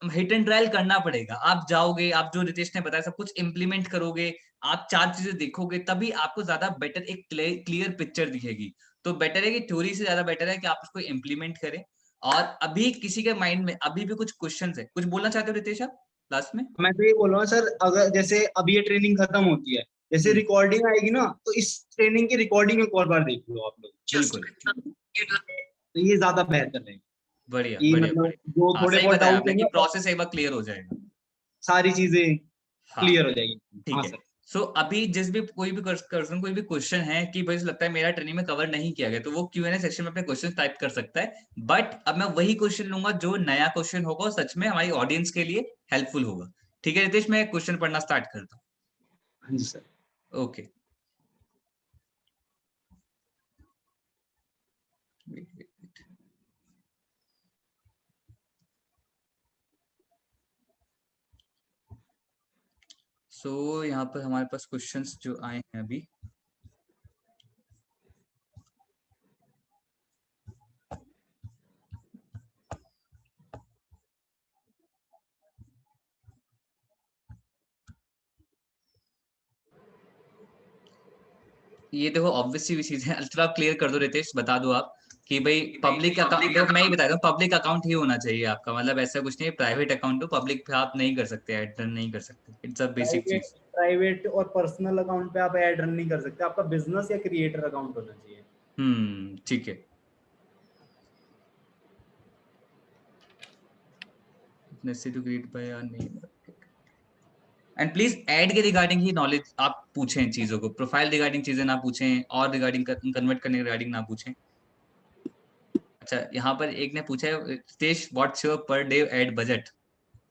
हिट एंड ट्रायल करना पड़ेगा। आप जाओगे, आप जो रितेश ने बताया सब कुछ इंप्लीमेंट करोगे, आप 4 चीजें देखोगे, तभी आपको ज्यादा बेटर एक क्लियर पिक्चर दिखेगी। तो बेटर है कि थ्योरी से ज्यादा बेटर है कि आप उसको इम्प्लीमेंट करें। और अभी किसी के माइंड में अभी भी कुछ क्वेश्चन है, कुछ बोलना चाहते हो रितेश आप लास्ट में? मैं तो ये बोल रहा हूँ सर, अगर जैसे अभी ये ट्रेनिंग खत्म होती है, जैसे रिकॉर्डिंग आएगी ना, तो इस ट्रेनिंग की रिकॉर्डिंग एक और बार देख लो आप लोग। बिल्कुल, तो ये ज्यादा बेहतर है बढ़िया कि बढ़िया मतलब बढ़िया। जो हाँ थोड़े सही बहुत बताया डाउट आपने कि होंगे प्रोसेस एक बार क्लियर हो जाएगा। सारी चीजें हाँ क्लियर हो जाएगी। ठीक हाँ है। सर। सो अभी जिस भी कोई भी पर्सन कोई भी क्वेश्चन है कि भाई लगता है मेरा ट्रेनिंग में कवर नहीं किया गया, तो वो Q&A सेक्शन में अपने क्वेश्चन टाइप कर सकता है। बट अब मैं वही क्वेश्चन लूंगा जो नया क्वेश्चन होगा और सच में हमारी ऑडियंस के लिए हेल्पफुल होगा। ठीक है रितेश, मैं क्वेश्चन पढ़ना स्टार्ट करता हाँ जी सर। हूँ। ओके, सो यहाँ पर हमारे पास क्वेश्चंस जो आए हैं अभी, ये देखो ऑब्वियस सी चीज है, थोड़ा क्लियर कर दो रितेश, बता दो आप कि भाई पब्लिक अकाउंट, देखो मैं ही बता दूं, पब्लिक अकाउंट ही होना चाहिए आपका, मतलब ऐसा कुछ नहीं, प्राइवेट अकाउंट हो पब्लिक पे आप नहीं कर सकते, ऐड रन नहीं कर सकते, इट्स अ बेसिक प्राइवेट चीज। प्राइवेट और पर्सनल अकाउंट पे आप ऐड रन नहीं कर सकते, आपका बिजनेस या क्रिएटर अकाउंट होना चाहिए। ठीक है। Necessary to create by your name and please add के रिगार्डिंग ही नॉलेज आप पूछें चीजों को, प्रोफाइल रिगार्डिंग चीजें ना पूछें और रिगार्डिंग कन्वर्ट करने रिगार्डिंग ना पूछें। अच्छा यहाँ पर एक ने पूछा है Ritesh what's your per day ad budget?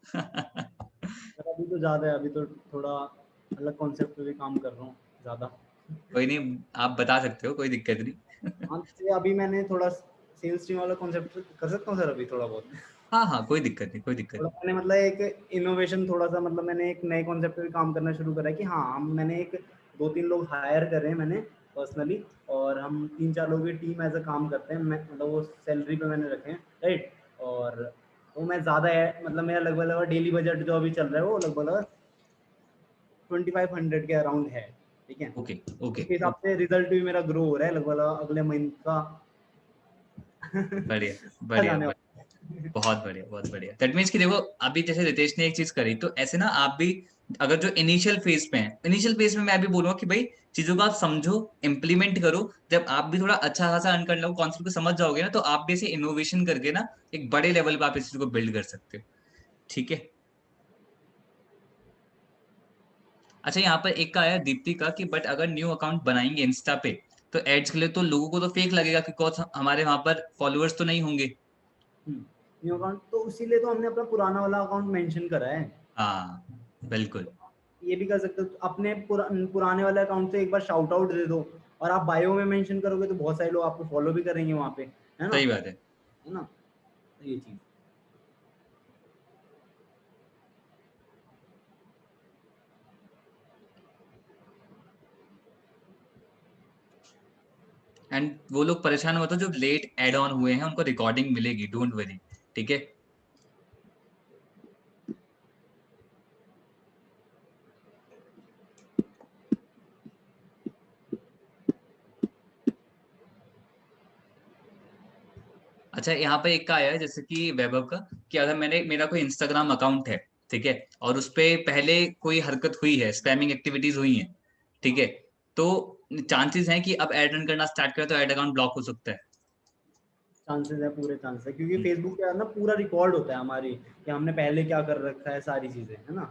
पर अभी तो ज्यादा है, अभी तो थोड़ा अलग कॉन्सेप्ट पे भी काम कर रहा हूँ ज्यादा। कोई नहीं, आप बता सकते हो, कोई दिक्कत नहीं। हाँ, जैसे अभी मैंने थोड़ा सेल्स टीम वाला कॉन्सेप्ट कर सकता हूँ सर, अभी थोड़ा बहुत। हाँ हाँ कोई दिक्कत नहीं, कोई दिक्कत थोड़ा नहीं। मैंने मतलब एक इनोवेशन थोड़ा सा, मतलब मैंने एक नए कॉन्सेप्ट पे भी काम करना शुरू करा है कि हाँ, मैंने एक 2-3 लोग हायर कर रहे हैं मैंने पर्सनली, और हम 3-4 लोगों की टीम एज अ काम करते हैं, मैं मतलब वो सैलरी पे मैंने रखे हैं, राइट। और तो मैं ज़्यादा मतलब मेरा लगभग डेली बजट जो अभी चल रहा है वो लगभग 2500 के अराउंड है, ठीक है। ओके ओके, उसके हिसाब से रिजल्ट भी मेरा ग्रो हो रहा है, लगभग अगले महीने का बढ़िया आ बढ़िया जाने बढ़िया, वाला बहुत बढ़िया बहुत बढ़िया। दैट मीन्स कि देखो अभी जैसे रितेश ने एक चीज करी, तो ऐसे ना आप भी अगर जो इनिशियल फेज पे हैं, इनिशियल फेज में मैं भी बोलूंगा कि भाई चीजों को आप समझो, इम्प्लीमेंट करो। जब आप भी थोड़ा अच्छा खासा अर्न करने लगो, कॉन्सेप्ट को समझ जाओगे ना, तो आप भी ऐसे इनोवेशन करके ना एक बड़े लेवल पे आप इस चीज को बिल्ड कर सकते हो। ठीक है। अच्छा यहाँ पर एक का आया दीप्ति का कि बट अगर न्यू अकाउंट बनाएंगे इंस्टा पे तो एड्स के लिए, तो लोगों को तो फेक लगेगा कि कौन हमारे वहां पर फॉलोअर्स तो नहीं होंगे। न्यू अकाउंट तो इसीलिए तो हमने अपना पुराना वाला अकाउंट मेंशन करा है। हाँ बिल्कुल, ये भी कर सकते हो, अपने पुराने वाले अकाउंट से एक बार शाउट आउट दे दो, और आप बायो में मेंशन करोगे तो बहुत सारे लोग आपको फॉलो भी करेंगे वहां पे, है ना, सही बात है। है ना, तो ये चीज। एंड वो लोग परेशान मत हो जो लेट एड ऑन हुए हैं, उनको रिकॉर्डिंग मिलेगी, डोंट वरी। ठीक है। अच्छा यहाँ पे एक का आया है जैसे कि वैभव का, कि अगर मैंने मेरा कोई इंस्टाग्राम अकाउंट है, ठीक है, और उस पे पहले कोई हरकत हुई है, स्पैमिंग एक्टिविटीज हुई है, ठीक है, तो चांसेस हैं कि अब एड रन करना स्टार्ट करें तो एड अकाउंट ब्लॉक हो सकता है। चांसेस है, पूरे चांसेस है, क्योंकि हम्म फेसबुक पे ना पूरा रिकॉर्ड होता है हमारी कि हमने पहले क्या कर रखा है, सारी चीजें, है ना।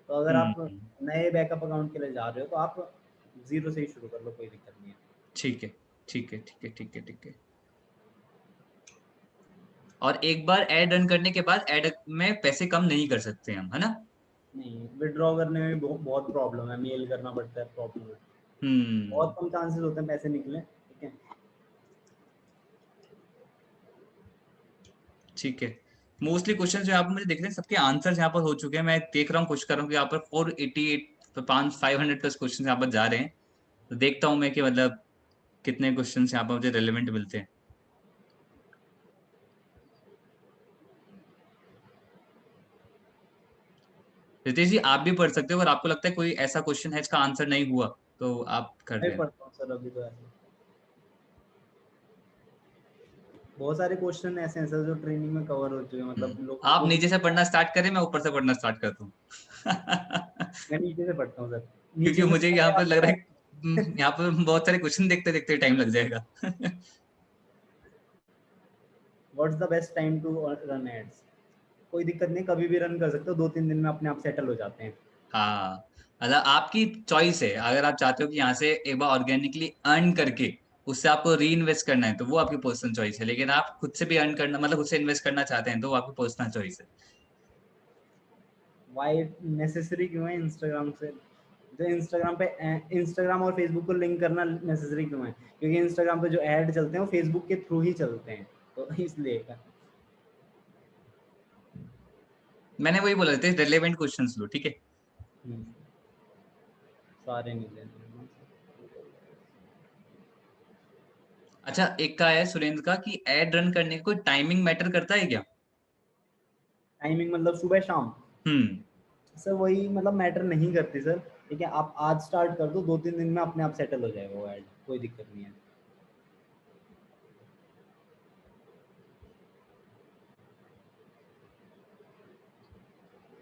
तो अगर आप हम्म, नए बैकअप अकाउंट के लिए जा रहे हो तो आप जीरो से ही शुरू कर लो, कोई दिक्कत नहीं है। ठीक है ठीक है ठीक है ठीक है ठीक है। और एक बार एड रन करने के बाद एड में पैसे कम नहीं कर सकते हम, है ना? नहीं, विड्रॉ करने में भी बहुत प्रॉब्लम है, मेल करना पड़ता है, प्रॉब्लम है, हम्म बहुत कम चांसेस होते हैं पैसे निकले, ठीक है। ठीक है। मोस्टली क्वेश्चन जो यहाँ पर मुझे दिख रहे हैं सबके आंसर्स यहाँ पर हो चुके हैं, मैं देख रहा हूँ, कोशिश कर रहा हूँ कि यहाँ पर 488 500 प्लस क्वेश्चन यहाँ पर जा रहे हैं। तो देखता हूँ मैं कि मतलब कितने क्वेश्चन यहाँ पर मुझे रेलेवेंट मिलते हैं। रितेश जी आप भी पढ़ सकते हो, अगर आपको लगता है कोई ऐसा क्वेश्चन है इसका आंसर नहीं हुआ तो आप कर मैं देना। पढ़ता हूँ सर, अभी तो ऐसे बहुत सारे क्वेश्चन ऐसे हैं सर जो ट्रेनिंग में कवर हो चुके हैं, मतलब लोग आप नीचे से पढ़ना स्टार्ट करें, मैं ऊपर से पढ़ना स्टार्ट करता हूँ। मैं नीचे से पढ़ता हूँ सर, क्योंकि नीचे में मुझे यहाँ पर लग रहा है यहाँ पर बहुत सारे क्वेश्चन देखते देखते टाइम लग जाएगा। What's the best time to run ads? कोई दिक्कत नहीं, कभी भी रन कर सकते हो, 2-3 दिन में अपने आप सेटल हो जाते हैं। हाँ, मतलब आपकी चॉइस है। अगर आप चाहते हो कि यहाँ से एक बार ऑर्गेनिकली अर्न करके उससे आपको री इन्वेस्ट करना है तो वो आपकी पर्सनल चॉइस है, लेकिन आप खुद से भी अर्न करना मतलब खुद से इन्वेस्ट करना चाहते हैं तो वो आपकी पर्सनल चॉइस है। वाई नेसेसरी क्यों है इंस्टाग्राम से, जो इंस्टाग्राम पे इंस्टाग्राम और फेसबुक को लिंक करना नेसेसरी क्यों है? क्योंकि इंस्टाग्राम पे जो ऐड चलते हैं वो फेसबुक के थ्रू ही चलते हैं, तो इसलिए मैंने वही बोला थे, रिलेवेंट क्वेश्चंस लो, ठीक है। सारे नहीं लेने। अच्छा, एक का है सुरेंद्र का कि एड रन करने का कोई टाइमिंग मैटर करता है क्या? टाइमिंग मतलब सुबह शाम? सर वही मतलब मैटर नहीं करती सर, ठीक है, आप आज स्टार्ट कर दो, 2-3 दिन में अपने आप सेटल हो जाएगा वो ऐड, कोई दिक्कत नहीं है।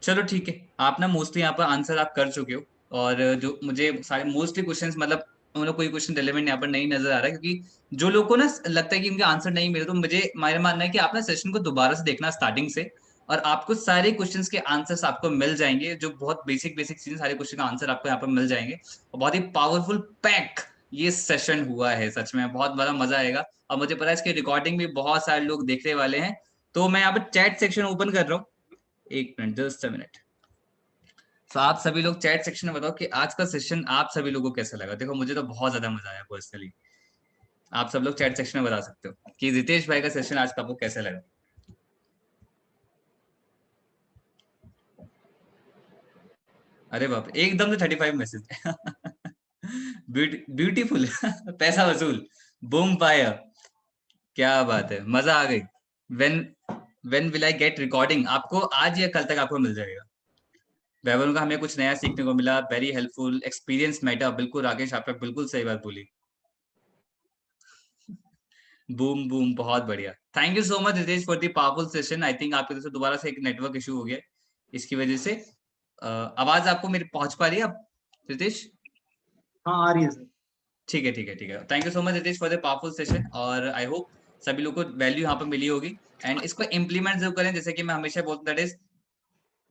चलो ठीक है, आप ना मोस्टली यहाँ पर आंसर आप कर चुके हो, और जो मुझे सारे मोस्टली क्वेश्चंस मतलब उन्हें कोई क्वेश्चन रिलेवेंट यहाँ पर नहीं नजर आ रहा है, क्योंकि जो लोग को ना लगता है कि उनके आंसर नहीं मिले, तो मुझे मेरा मानना है कि आप ना सेशन को दोबारा से देखना स्टार्टिंग से, और आपको सारे क्वेश्चंस के आंसर्स आपको मिल जाएंगे। जो बहुत बेसिक बेसिक चीजें, सारे क्वेश्चन का आंसर आपको यहाँ पर मिल जाएंगे, और बहुत ही पावरफुल पैक ये सेशन हुआ है। सच में बहुत बड़ा मजा आएगा, और मुझे पता है इसकी रिकॉर्डिंग भी बहुत सारे लोग देखने वाले हैं। तो मैं यहाँ पर चैट सेक्शन ओपन कर रहा हूँ, एक मिनट, जस्ट अ मिनट। तो आप सभी लोग चैट सेक्शन में बताओ कि आज का सेशन आप सभी लोगों को कैसा लगा। देखो मुझे तो बहुत ज्यादा मजा आया पर्सनली। आप सब लोग चैट सेक्शन में बता सकते हो कि रितेश भाई का सेशन आज का आपको कैसा लगा। अरे बाप रे, एकदम से 35 मैसेज। ब्यूटीफुल। पैसा वसूल, बूम फायर, क्या बात है, मजा आ गई। When when will I get recording? आपको आज या कल तक आपको मिल जाएगा। वैभव का हमें कुछ नया सीखने को मिला, वेरी हेल्पफुल, एक्सपीरियंस मैटर। बिल्कुल राकेश, आपने बिल्कुल सही बात बोली। बूम बूम, बहुत बढ़िया। Thank you so much Ritesh for the powerful session. I think आपके तरफ से दोबारा से एक नेटवर्क इशू हो गया, इसकी वजह से आवाज आपको मेरी पहुंच पा रही है अब रितेश? हाँ आ रही है सर। ठीक है ठीक है ठीक है। Thank you so much Ritesh for the powerful session, और आई होप सभी लोग को वैल्यू यहाँ पर मिली होगी। एंड इसको इम्प्लीमेंट जरूर करें, जैसे कि मैं हमेशा बोलता हूँ, दैट इज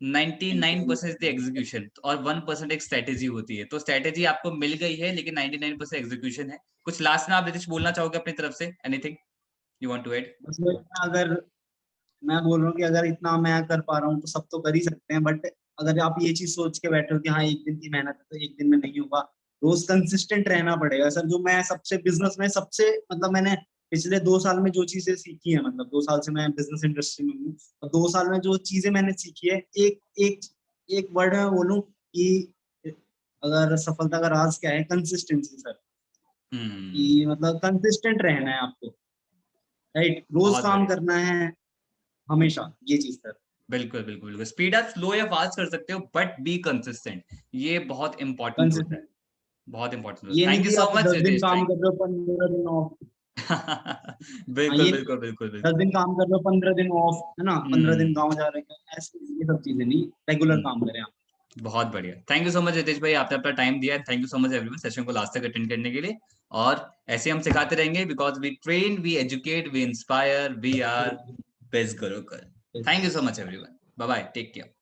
99% द एग्जीक्यूशन और 1% एक स्ट्रेटेजी होती है। तो स्ट्रेटेजी आपको मिल गई है, लेकिन 99% एग्जीक्यूशन है। कुछ लास्ट में आप रितेश बोलना चाहोगे अपनी तरफ से? Anything you want to add? बस अगर मैं बोल रहा हूँ कि अगर इतना मैं कर पा रहा हूँ तो सब तो कर ही सकते हैं, बट अगर आप ये चीज सोच के बैठे हो कि हाँ एक दिन की मेहनत है तो एक दिन में नहीं होगा, रोज कंसिस्टेंट रहना पड़ेगा सर। जो मैं सबसे बिजनेस में सबसे मतलब मैंने पिछले 2 साल में जो चीजें सीखी है, मतलब 2 साल से मैं बिजनेस इंडस्ट्री में हूँ, और 2 साल में जो चीजें मैंने सीखी है, एक एक एक वर्ड में बोलूँ कि अगर सफलता का राज क्या है, कंसिस्टेंसी सर। कि मतलब कंसिस्टेंट रहना है आपको, राइट, रोज बहुत काम बढ़िया, करना है हमेशा, ये चीज सर। बिल्कुल बिल्कुल बिल्कुल। स्पीड आप स्लो या फास्ट कर सकते हो, बट बी कंसिस्टेंट, ये बहुत इंपॉर्टेंट होता है, कंसिस्टेंट, बहुत इंपॉर्टेंट होता ये है। नहीं थैंक यू कि सो आप मच 10 दिन रितेश, काम थैंक। कर रहे हो 15 दिन ऑफ। हाँ, बिल्कुल ये बिल्कुल बिल्कुल 10 बिल्कुल। दिन काम कर रहे हो 15 दिन ऑफ, है ना, 15 दिन हम्म गाँव जा रहे हैं, ऐसे ये सब चीजें नहीं, रेगुलर काम हम्म, करें आप। बहुत बढ़िया। Thank you so much Ritesh भाई, आपने अपना टाइम दिया। Thank you so much everyone session को लास्ट तक अटेंड करने के लिए, और ऐसे हम सिखाते रहेंगे, because we train, we educate, we inspire, we are best Gurukul. Thank you so much everyone, bye bye, take care.